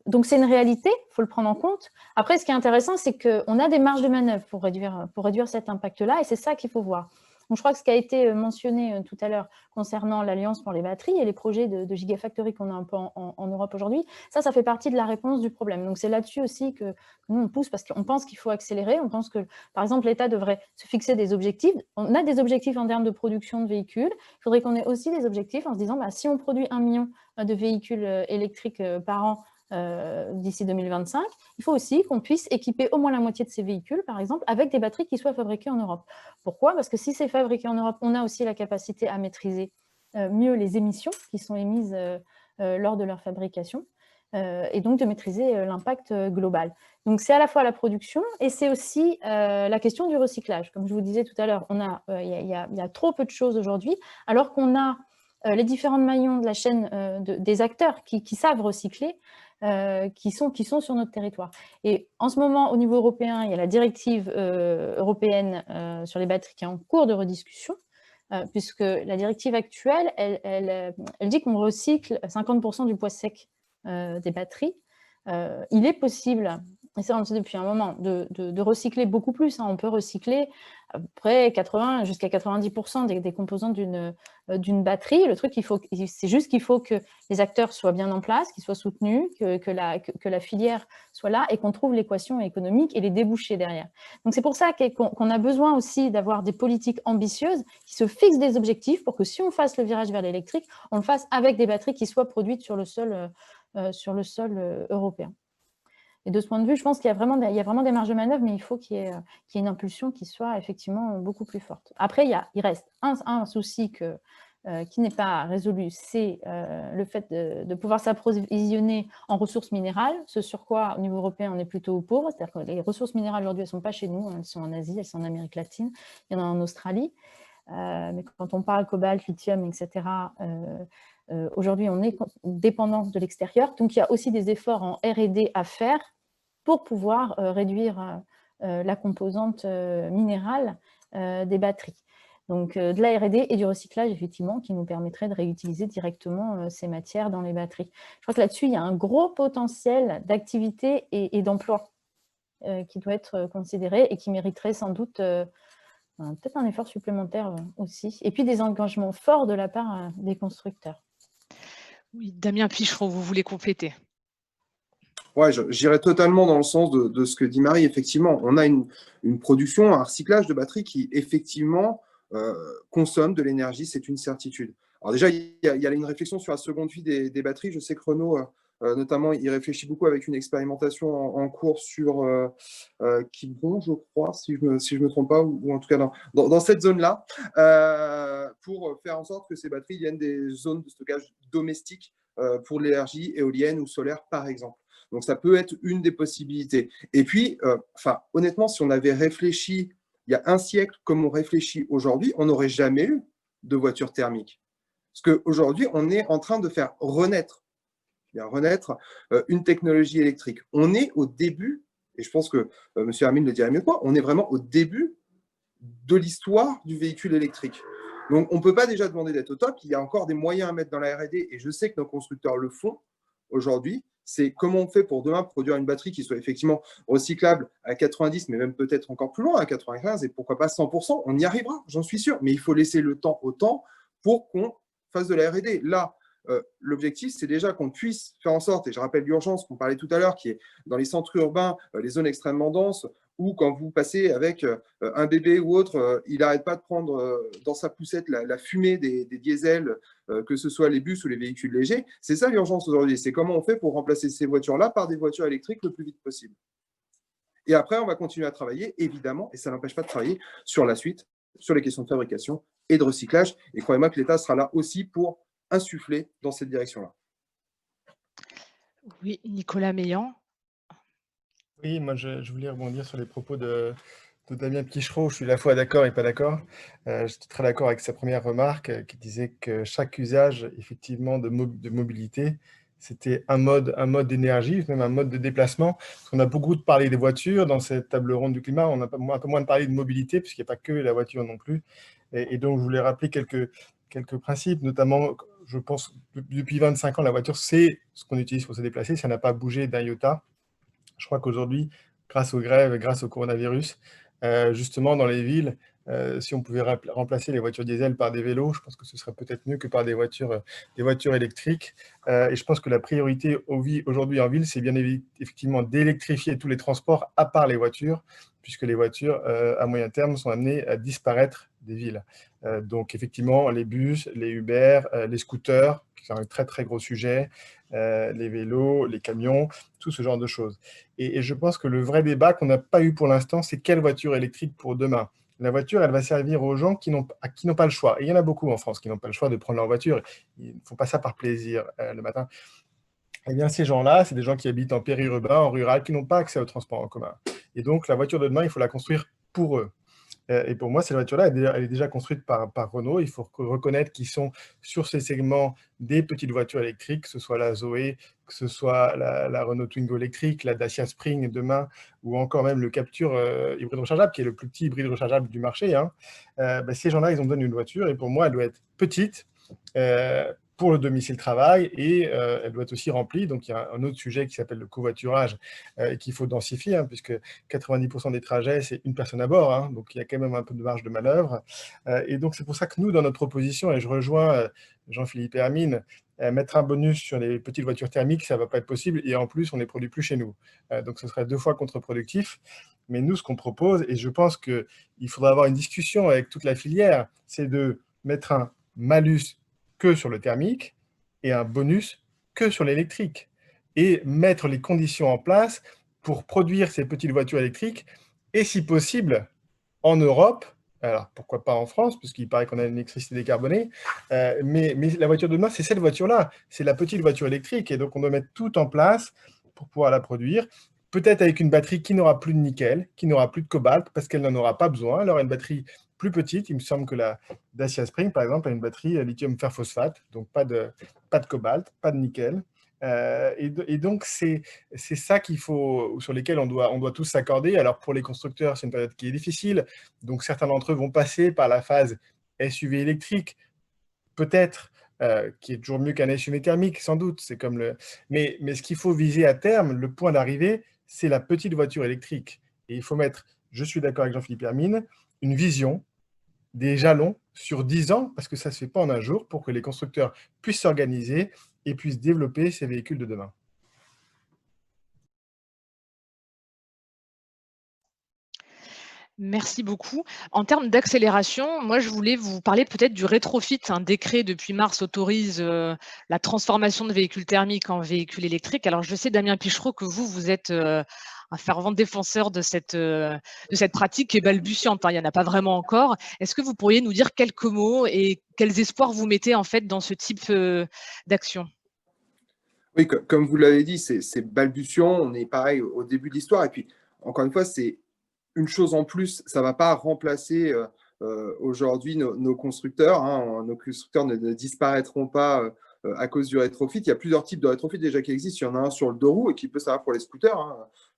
donc c'est une réalité, il faut le prendre en compte. Après, ce qui est intéressant, c'est qu'on a des marges de manœuvre pour réduire cet impact-là, et c'est ça qu'il faut voir. Donc, je crois que ce qui a été mentionné tout à l'heure concernant l'Alliance pour les batteries et les projets de Gigafactory qu'on a un peu en Europe aujourd'hui, ça fait partie de la réponse du problème. Donc, c'est là-dessus aussi que nous, on pousse parce qu'on pense qu'il faut accélérer. On pense que, par exemple, l'État devrait se fixer des objectifs. On a des objectifs en termes de production de véhicules. Il faudrait qu'on ait aussi des objectifs en se disant, si on produit 1 million de véhicules électriques par an d'ici 2025, il faut aussi qu'on puisse équiper au moins la moitié de ces véhicules, par exemple, avec des batteries qui soient fabriquées en Europe. Pourquoi? Parce que si c'est fabriqué en Europe, on a aussi la capacité à maîtriser mieux les émissions qui sont émises lors de leur fabrication et donc de maîtriser l'impact global. Donc, c'est à la fois la production et c'est aussi la question du recyclage. Comme je vous disais tout à l'heure, il y a trop peu de choses aujourd'hui, alors qu'on a les différents maillons de la chaîne des acteurs qui savent recycler, qui sont sur notre territoire. Et en ce moment, au niveau européen, il y a la directive européenne sur les batteries qui est en cours de rediscussion, puisque la directive actuelle, elle dit qu'on recycle 50% du poids sec des batteries. Il est possible, et ça on le sait depuis un moment, de recycler beaucoup plus. On peut recycler à peu près 80 jusqu'à 90% des composants d'une batterie. Le truc, c'est juste qu'il faut que les acteurs soient bien en place, qu'ils soient soutenus, que la filière soit là et qu'on trouve l'équation économique et les débouchés derrière. Donc c'est pour ça qu'on a besoin aussi d'avoir des politiques ambitieuses qui se fixent des objectifs pour que si on fasse le virage vers l'électrique, on le fasse avec des batteries qui soient produites sur le sol européen. Et de ce point de vue, je pense qu'il y a vraiment des marges de manœuvre, mais il faut qu'il y ait une impulsion qui soit effectivement beaucoup plus forte. Après, il reste un souci qui n'est pas résolu, c'est le fait de pouvoir s'approvisionner en ressources minérales, ce sur quoi, au niveau européen, on est plutôt pauvre. C'est-à-dire que les ressources minérales, aujourd'hui, elles ne sont pas chez nous, elles sont en Asie, elles sont en Amérique latine, il y en a en Australie. Mais quand on parle cobalt, lithium, etc., aujourd'hui, on est dépendant de l'extérieur. Donc, il y a aussi des efforts en R&D à faire pour pouvoir réduire la composante minérale des batteries. Donc, de la R&D et du recyclage, effectivement, qui nous permettrait de réutiliser directement ces matières dans les batteries. Je crois que là-dessus, il y a un gros potentiel d'activité et d'emploi qui doit être considéré et qui mériterait sans doute peut-être un effort supplémentaire aussi. Et puis, des engagements forts de la part des constructeurs. Oui, Damien Pichereau, vous voulez compléter? Ouais, j'irais totalement dans le sens de ce que dit Marie. Effectivement, on a une production, un recyclage de batteries qui, effectivement, consomme de l'énergie, c'est une certitude. Alors déjà, il y a une réflexion sur la seconde vie des batteries. Je sais que Renault, notamment, il réfléchit beaucoup avec une expérimentation en cours sur Quiberon, je crois, si je me trompe pas, ou en tout cas dans cette zone-là, pour faire en sorte que ces batteries viennent des zones de stockage domestiques pour l'énergie éolienne ou solaire, par exemple. Donc, ça peut être une des possibilités. Et puis, honnêtement, si on avait réfléchi il y a un siècle comme on réfléchit aujourd'hui, on n'aurait jamais eu de voiture thermique. Parce qu'aujourd'hui, on est en train de faire renaître une technologie électrique. On est au début, et je pense que M. Hermine le dirait mieux que moi, on est vraiment au début de l'histoire du véhicule électrique. Donc, on ne peut pas déjà demander d'être au top. Il y a encore des moyens à mettre dans la R&D, et je sais que nos constructeurs le font aujourd'hui. C'est comment on fait pour demain produire une batterie qui soit effectivement recyclable à 90, mais même peut-être encore plus loin, à 95, et pourquoi pas 100%. On y arrivera, j'en suis sûr. Mais il faut laisser le temps au temps pour qu'on fasse de la R&D. Là, l'objectif, c'est déjà qu'on puisse faire en sorte, et je rappelle l'urgence qu'on parlait tout à l'heure, qui est dans les centres urbains, les zones extrêmement denses, ou quand vous passez avec un bébé ou autre, il n'arrête pas de prendre dans sa poussette la fumée des diesels, que ce soit les bus ou les véhicules légers. C'est ça l'urgence aujourd'hui. C'est comment on fait pour remplacer ces voitures-là par des voitures électriques le plus vite possible. Et après, on va continuer à travailler, évidemment, et ça n'empêche pas de travailler sur la suite, sur les questions de fabrication et de recyclage. Et croyez-moi que l'État sera là aussi pour insuffler dans cette direction-là. Oui, Nicolas Meillan. Oui, moi je voulais rebondir sur les propos de de Damien Pichereau, je suis à la fois d'accord et pas d'accord. Je suis très d'accord avec sa première remarque qui disait que chaque usage, effectivement, de mobilité, c'était un mode d'énergie, même un mode de déplacement. Parce qu'on a beaucoup parlé des voitures dans cette table ronde du climat, on a un peu moins de parlé de mobilité, puisqu'il n'y a pas que la voiture non plus. Et donc, je voulais rappeler quelques principes, notamment, je pense, depuis 25 ans, la voiture, c'est ce qu'on utilise pour se déplacer, ça n'a pas bougé d'un iota. Je crois qu'aujourd'hui, grâce aux grèves, grâce au coronavirus, justement, dans les villes, si on pouvait remplacer les voitures diesel par des vélos, je pense que ce serait peut-être mieux que par des voitures électriques. Et je pense que la priorité aujourd'hui en ville, c'est bien effectivement d'électrifier tous les transports à part les voitures, puisque les voitures, à moyen terme, sont amenées à disparaître des villes. Donc, effectivement, les bus, les Uber, les scooters, qui sont un très, très gros sujet, les vélos, les camions, tout ce genre de choses. Et je pense que le vrai débat qu'on n'a pas eu pour l'instant, c'est quelle voiture électrique pour demain. La voiture, elle va servir aux gens qui n'ont pas le choix. Et il y en a beaucoup en France qui n'ont pas le choix de prendre leur voiture. Ils ne font pas ça par plaisir le matin. Eh bien, ces gens-là, c'est des gens qui habitent en périurbain, en rural, qui n'ont pas accès au transport en commun. Et donc, la voiture de demain, il faut la construire pour eux. Et pour moi, cette voiture-là, elle est déjà construite par Renault. Il faut reconnaître qu'ils sont sur ces segments des petites voitures électriques, que ce soit la Zoé, que ce soit la Renault Twingo électrique, la Dacia Spring demain, ou encore même le Captur hybride rechargeable, qui est le plus petit hybride rechargeable du marché. Ces gens-là, ils ont besoin d'une voiture, et pour moi, elle doit être petite, pour le domicile-travail, et elle doit être aussi remplie. Donc, il y a un autre sujet qui s'appelle le covoiturage, qu'il faut densifier, puisque 90% des trajets, c'est une personne à bord, donc il y a quand même un peu de marge de manœuvre. Et donc, c'est pour ça que nous, dans notre proposition, et je rejoins Jean-Philippe et Amine, mettre un bonus sur les petites voitures thermiques, ça ne va pas être possible, et en plus, on ne les produit plus chez nous. Donc, ce serait 2 fois contre-productif. Mais nous, ce qu'on propose, et je pense qu'il faudra avoir une discussion avec toute la filière, c'est de mettre un malus que sur le thermique et un bonus que sur l'électrique. Et mettre les conditions en place pour produire ces petites voitures électriques et, si possible, en Europe. Alors, pourquoi pas en France, puisqu'il paraît qu'on a une électricité décarbonée, mais la voiture de demain, c'est cette voiture-là, c'est la petite voiture électrique, et donc on doit mettre tout en place pour pouvoir la produire, peut-être avec une batterie qui n'aura plus de nickel, qui n'aura plus de cobalt, parce qu'elle n'en aura pas besoin. Elle aura une batterie plus petite. Il me semble que la Dacia Spring, par exemple, a une batterie lithium fer phosphate, donc pas de cobalt, pas de nickel. Et donc, c'est ça sur lesquels on doit tous s'accorder. Alors, pour les constructeurs, c'est une période qui est difficile. Donc, certains d'entre eux vont passer par la phase SUV électrique, peut-être, qui est toujours mieux qu'un SUV thermique, sans doute. C'est comme mais ce qu'il faut viser à terme, le point d'arrivée, c'est la petite voiture électrique. Et il faut mettre, je suis d'accord avec Jean-Philippe Hermine, une vision, des jalons sur 10 ans, parce que ça ne se fait pas en un jour, pour que les constructeurs puissent s'organiser et puissent développer ces véhicules de demain. Merci beaucoup. En termes d'accélération, moi, je voulais vous parler peut-être du rétrofit. Un décret depuis mars autorise la transformation de véhicules thermiques en véhicules électriques. Alors, je sais, Damien Pichereau, que vous êtes un fervent défenseur de cette pratique qui est balbutiante. Il n'y en a pas vraiment encore. Est-ce que vous pourriez nous dire quelques mots et quels espoirs vous mettez en fait dans ce type d'action? Oui, comme vous l'avez dit, c'est balbutiant. On est pareil au début de l'histoire. Et puis, encore une fois, c'est une chose en plus. Ça ne va pas remplacer aujourd'hui nos constructeurs. Nos constructeurs ne disparaîtront pas à cause du rétrofit. Il y a plusieurs types de rétrofit déjà qui existent. Il y en a un sur le deux roues et qui peut servir pour les scooters.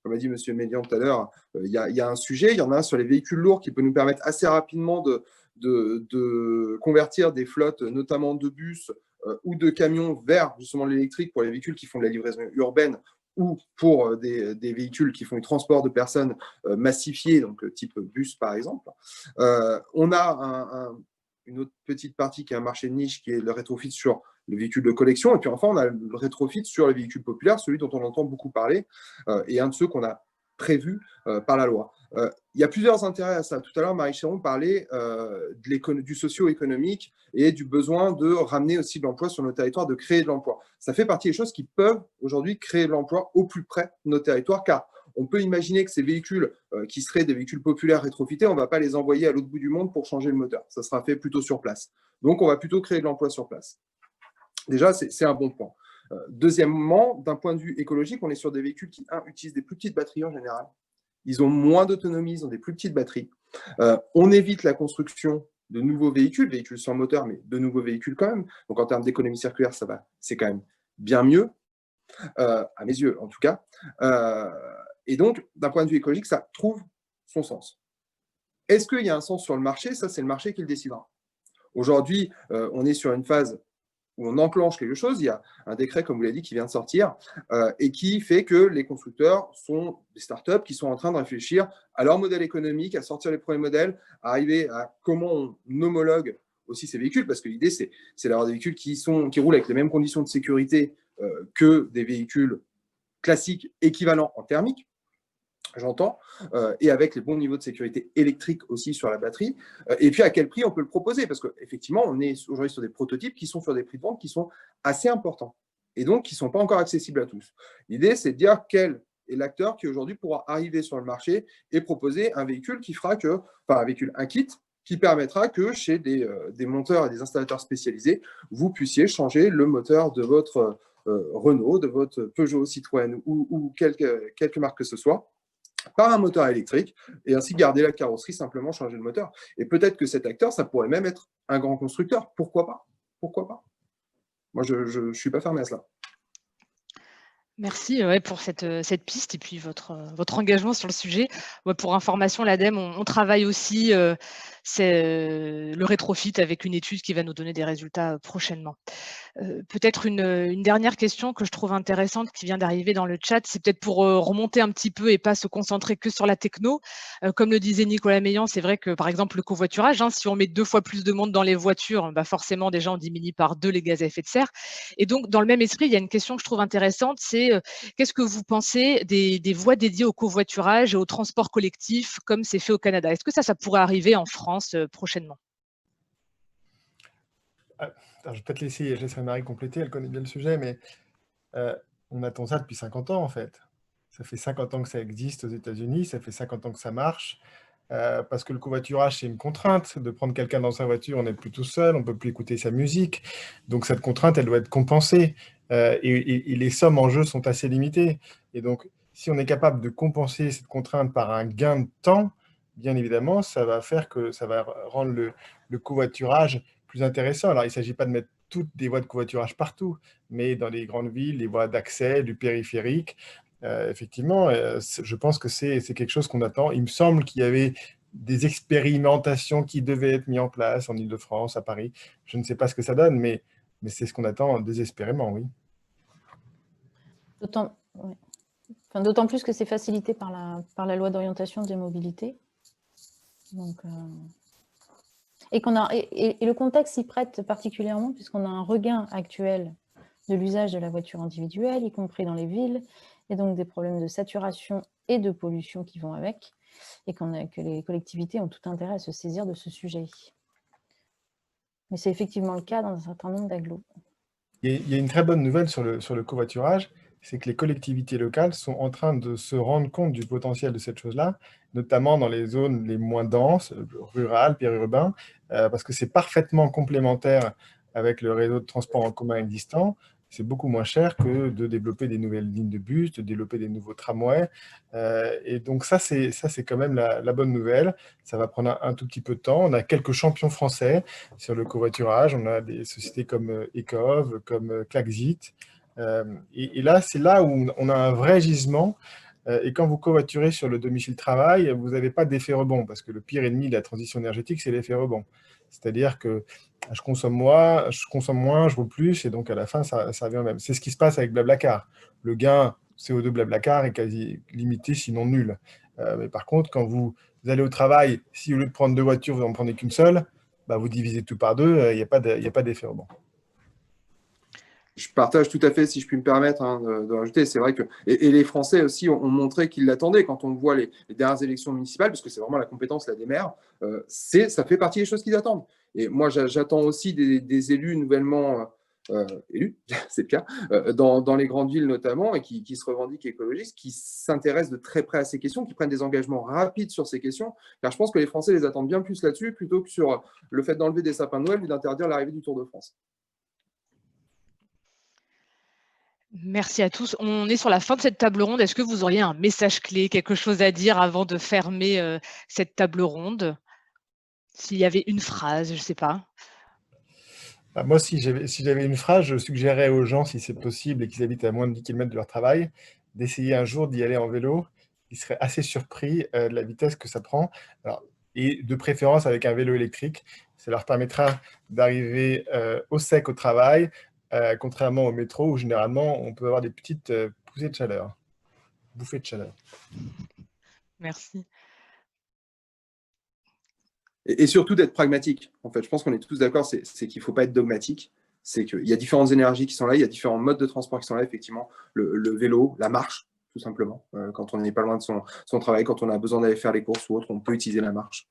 Comme a dit M. Mélian tout à l'heure, il y a un sujet. Il y en a un sur les véhicules lourds qui peut nous permettre assez rapidement de convertir des flottes, notamment de bus ou de camions, vers justement l'électrique pour les véhicules qui font de la livraison urbaine ou pour des véhicules qui font du transport de personnes massifiés, donc type bus par exemple. On a une autre petite partie qui est un marché de niche, qui est le rétrofit sur le véhicule de collection. Et puis enfin, on a le rétrofit sur les véhicules populaires, celui dont on entend beaucoup parler, et un de ceux qu'on a prévu par la loi. Il y a plusieurs intérêts à ça. Tout à l'heure, Marie Chéron parlait du socio-économique et du besoin de ramener aussi de l'emploi sur nos territoires, de créer de l'emploi. Ça fait partie des choses qui peuvent aujourd'hui créer de l'emploi au plus près de nos territoires, car on peut imaginer que ces véhicules qui seraient des véhicules populaires rétrofités, on ne va pas les envoyer à l'autre bout du monde pour changer le moteur. Ça sera fait plutôt sur place. Donc, on va plutôt créer de l'emploi sur place. Déjà, c'est un bon point. Deuxièmement, d'un point de vue écologique, on est sur des véhicules qui, utilisent des plus petites batteries en général, ils ont moins d'autonomie, ils ont des plus petites batteries. On évite la construction de nouveaux véhicules sans moteur, mais de nouveaux véhicules quand même. Donc en termes d'économie circulaire, ça va, c'est quand même bien mieux, à mes yeux en tout cas. Et donc, d'un point de vue écologique, ça trouve son sens. Est-ce qu'il y a un sens sur le marché? Ça, c'est le marché qui le décidera. Aujourd'hui, on est sur une phase où on enclenche quelque chose. Il y a un décret, comme vous l'avez dit, qui vient de sortir et qui fait que les constructeurs sont des startups qui sont en train de réfléchir à leur modèle économique, à sortir les premiers modèles, à arriver à comment on homologue aussi ces véhicules, parce que l'idée, c'est d'avoir des véhicules qui roulent avec les mêmes conditions de sécurité que des véhicules classiques équivalents en thermique, j'entends, et avec les bons niveaux de sécurité électrique aussi sur la batterie, et puis à quel prix on peut le proposer, parce qu'effectivement, on est aujourd'hui sur des prototypes qui sont sur des prix de vente qui sont assez importants, et donc qui ne sont pas encore accessibles à tous. L'idée, c'est de dire quel est l'acteur qui aujourd'hui pourra arriver sur le marché et proposer un véhicule qui fera que, enfin un kit, qui permettra que chez des monteurs et des installateurs spécialisés, vous puissiez changer le moteur de votre Renault, de votre Peugeot, Citroën ou quelque marque que ce soit, par un moteur électrique, et ainsi garder la carrosserie, simplement changer le moteur. Et peut-être que cet acteur, ça pourrait même être un grand constructeur. Pourquoi pas? Pourquoi pas? Moi, je ne suis pas fermé à cela. Merci pour cette piste et puis votre engagement sur le sujet. Pour information, l'ADEME, on travaille aussi le rétrofit avec une étude qui va nous donner des résultats prochainement. Peut-être une dernière question que je trouve intéressante qui vient d'arriver dans le chat, c'est peut-être pour remonter un petit peu et pas se concentrer que sur la techno. Comme le disait Nicolas Meillan, c'est vrai que par exemple le covoiturage, si on met 2 fois plus de monde dans les voitures, forcément déjà on diminue par 2 les gaz à effet de serre. Et donc dans le même esprit, il y a une question que je trouve intéressante, c'est qu'est-ce que vous pensez des voies dédiées au covoiturage et au transport collectif comme c'est fait au Canada? Est-ce que ça pourrait arriver en France prochainement? Je vais peut-être laisser Marie compléter, elle connaît bien le sujet, mais on attend ça depuis 50 ans en fait. Ça fait 50 ans que ça existe aux États-Unis, ça fait 50 ans que ça marche, parce que le covoiturage, c'est une contrainte. De prendre quelqu'un dans sa voiture, on n'est plus tout seul, on ne peut plus écouter sa musique. Donc cette contrainte, elle doit être compensée. Et les sommes en jeu sont assez limitées. Et donc, si on est capable de compenser cette contrainte par un gain de temps, bien évidemment, ça va faire que ça va rendre le covoiturage plus intéressant. Alors, il ne s'agit pas de mettre toutes des voies de covoiturage partout, mais dans les grandes villes, les voies d'accès, du périphérique, effectivement, je pense que c'est quelque chose qu'on attend. Il me semble qu'il y avait des expérimentations qui devaient être mises en place en Île-de-France, à Paris. Je ne sais pas ce que ça donne, mais c'est ce qu'on attend désespérément, oui. D'autant plus que c'est facilité par la loi d'orientation des mobilités. Donc, et le contexte s'y prête particulièrement puisqu'on a un regain actuel de l'usage de la voiture individuelle, y compris dans les villes, et donc des problèmes de saturation et de pollution qui vont avec, et que les collectivités ont tout intérêt à se saisir de ce sujet. Mais c'est effectivement le cas dans un certain nombre d'agglos. Il y a une très bonne nouvelle sur le covoiturage, c'est que les collectivités locales sont en train de se rendre compte du potentiel de cette chose-là, notamment dans les zones les moins denses, rurales, périurbains, parce que c'est parfaitement complémentaire avec le réseau de transport en commun existant. C'est beaucoup moins cher que de développer des nouvelles lignes de bus, de développer des nouveaux tramways. Et donc ça, c'est quand même la bonne nouvelle. Ça va prendre un tout petit peu de temps. On a quelques champions français sur le covoiturage. On a des sociétés comme Ecov, comme Klaxit. Et là, c'est là où on a un vrai gisement. Et quand vous covoiturez sur le domicile-travail, vous n'avez pas d'effet rebond, parce que le pire ennemi de la transition énergétique, c'est l'effet rebond. C'est-à-dire que je consomme moins, je roule plus, et donc à la fin, ça revient au même. C'est ce qui se passe avec Blablacar. Le gain CO2 Blablacar est quasi limité, sinon nul. Mais par contre, quand vous allez au travail, si au lieu de prendre 2 voitures, vous n'en prenez qu'une seule, vous divisez tout par 2, il n'y a pas d'effet rebond. Je partage tout à fait, si je puis me permettre de rajouter. C'est vrai que et les Français aussi ont montré qu'ils l'attendaient. Quand on voit les dernières élections municipales, parce que c'est vraiment la compétence là, des maires, ça fait partie des choses qu'ils attendent. Et moi, j'attends aussi des élus nouvellement élus, c'est le cas, dans les grandes villes notamment, et qui se revendiquent écologistes, qui s'intéressent de très près à ces questions, qui prennent des engagements rapides sur ces questions, car je pense que les Français les attendent bien plus là-dessus, plutôt que sur le fait d'enlever des sapins de Noël ou d'interdire l'arrivée du Tour de France. Merci à tous. On est sur la fin de cette table ronde. Est-ce que vous auriez un message clé, quelque chose à dire avant de fermer cette table ronde? S'il y avait une phrase, je ne sais pas. Bah, moi, si j'avais une phrase, je suggérerais aux gens, si c'est possible et qu'ils habitent à moins de 10 km de leur travail, d'essayer un jour d'y aller en vélo. Ils seraient assez surpris de la vitesse que ça prend. Alors, et de préférence avec un vélo électrique. Ça leur permettra d'arriver au sec au travail, contrairement au métro où généralement on peut avoir des petites poussées de chaleur, bouffées de chaleur. Merci. Et surtout d'être pragmatique. En fait, je pense qu'on est tous d'accord, c'est qu'il ne faut pas être dogmatique. C'est qu'il y a différentes énergies qui sont là, il y a différents modes de transport qui sont là, effectivement. Le vélo, la marche, tout simplement. Quand on n'est pas loin de son travail, quand on a besoin d'aller faire les courses ou autre, on peut utiliser la marche,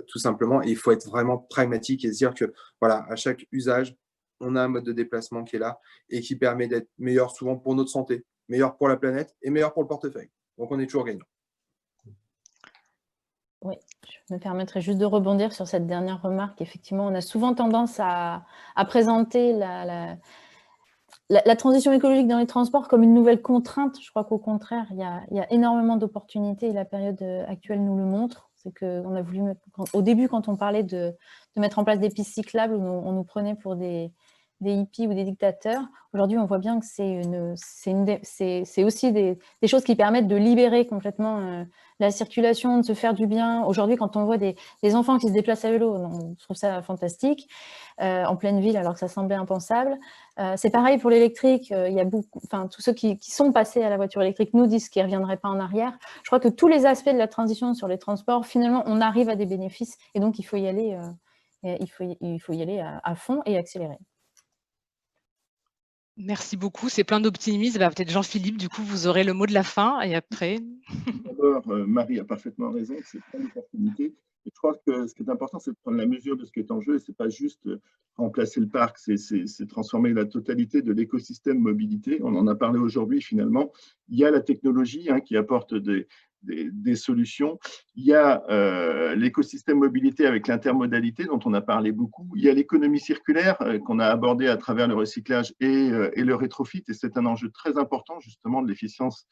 tout simplement. Et il faut être vraiment pragmatique et se dire que, voilà, à chaque usage, on a un mode de déplacement qui est là et qui permet d'être meilleur souvent pour notre santé, meilleur pour la planète et meilleur pour le portefeuille. Donc, on est toujours gagnant. Oui, je me permettrai juste de rebondir sur cette dernière remarque. Effectivement, on a souvent tendance à présenter la transition écologique dans les transports comme une nouvelle contrainte. Je crois qu'au contraire, il y a énormément d'opportunités et la période actuelle nous le montre. C'est qu'on a voulu, au début, quand on parlait de mettre en place des pistes cyclables, on nous prenait pour des hippies ou des dictateurs. Aujourd'hui, on voit bien que c'est aussi des choses qui permettent de libérer complètement la circulation, de se faire du bien. Aujourd'hui, quand on voit des enfants qui se déplacent à vélo, on trouve ça fantastique, en pleine ville, alors que ça semblait impensable. C'est pareil pour l'électrique. Il y a tous ceux qui sont passés à la voiture électrique nous disent qu'ils ne reviendraient pas en arrière. Je crois que tous les aspects de la transition sur les transports, finalement, on arrive à des bénéfices. Et donc, il faut y aller, à fond et accélérer. Merci beaucoup, c'est plein d'optimisme. Peut-être Jean-Philippe, du coup, vous aurez le mot de la fin et après. D'abord, Marie a parfaitement raison, c'est plein d'opportunités. Et je crois que ce qui est important, c'est de prendre la mesure de ce qui est en jeu. Ce n'est pas juste remplacer le parc, c'est transformer la totalité de l'écosystème mobilité. On en a parlé aujourd'hui finalement. Il y a la technologie qui apporte des solutions. Il y a l'écosystème mobilité avec l'intermodalité dont on a parlé beaucoup. Il y a l'économie circulaire qu'on a abordée à travers le recyclage et le rétrofit. Et c'est un enjeu très important justement de l'efficience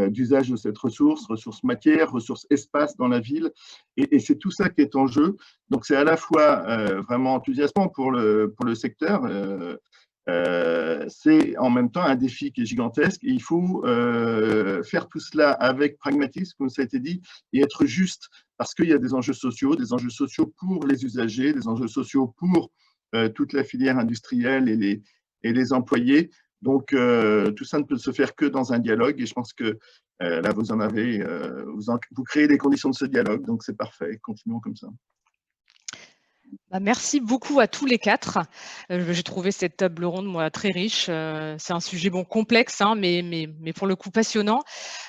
d'usage de cette ressource matière, ressource espace dans la ville. Et c'est tout ça qui est en jeu. Donc, c'est à la fois vraiment enthousiasmant pour le secteur. C'est en même temps un défi qui est gigantesque. Et il faut faire tout cela avec pragmatisme, comme ça a été dit, et être juste, parce qu'il y a des enjeux sociaux pour les usagers, des enjeux sociaux pour toute la filière industrielle et les employés. Donc, tout ça ne peut se faire que dans un dialogue. Et je pense que là, vous créez les conditions de ce dialogue. Donc, c'est parfait. Continuons comme ça. Merci beaucoup à tous les quatre. J'ai trouvé cette table ronde, moi, très riche. C'est un sujet complexe, mais pour le coup passionnant.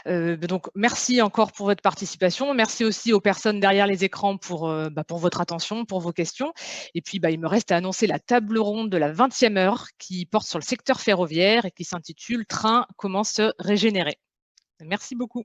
Donc, merci encore pour votre participation. Merci aussi aux personnes derrière les écrans pour votre attention, pour vos questions. Et puis, il me reste à annoncer la table ronde de la 20e heure qui porte sur le secteur ferroviaire et qui s'intitule « Train, comment se régénérer ». Merci beaucoup.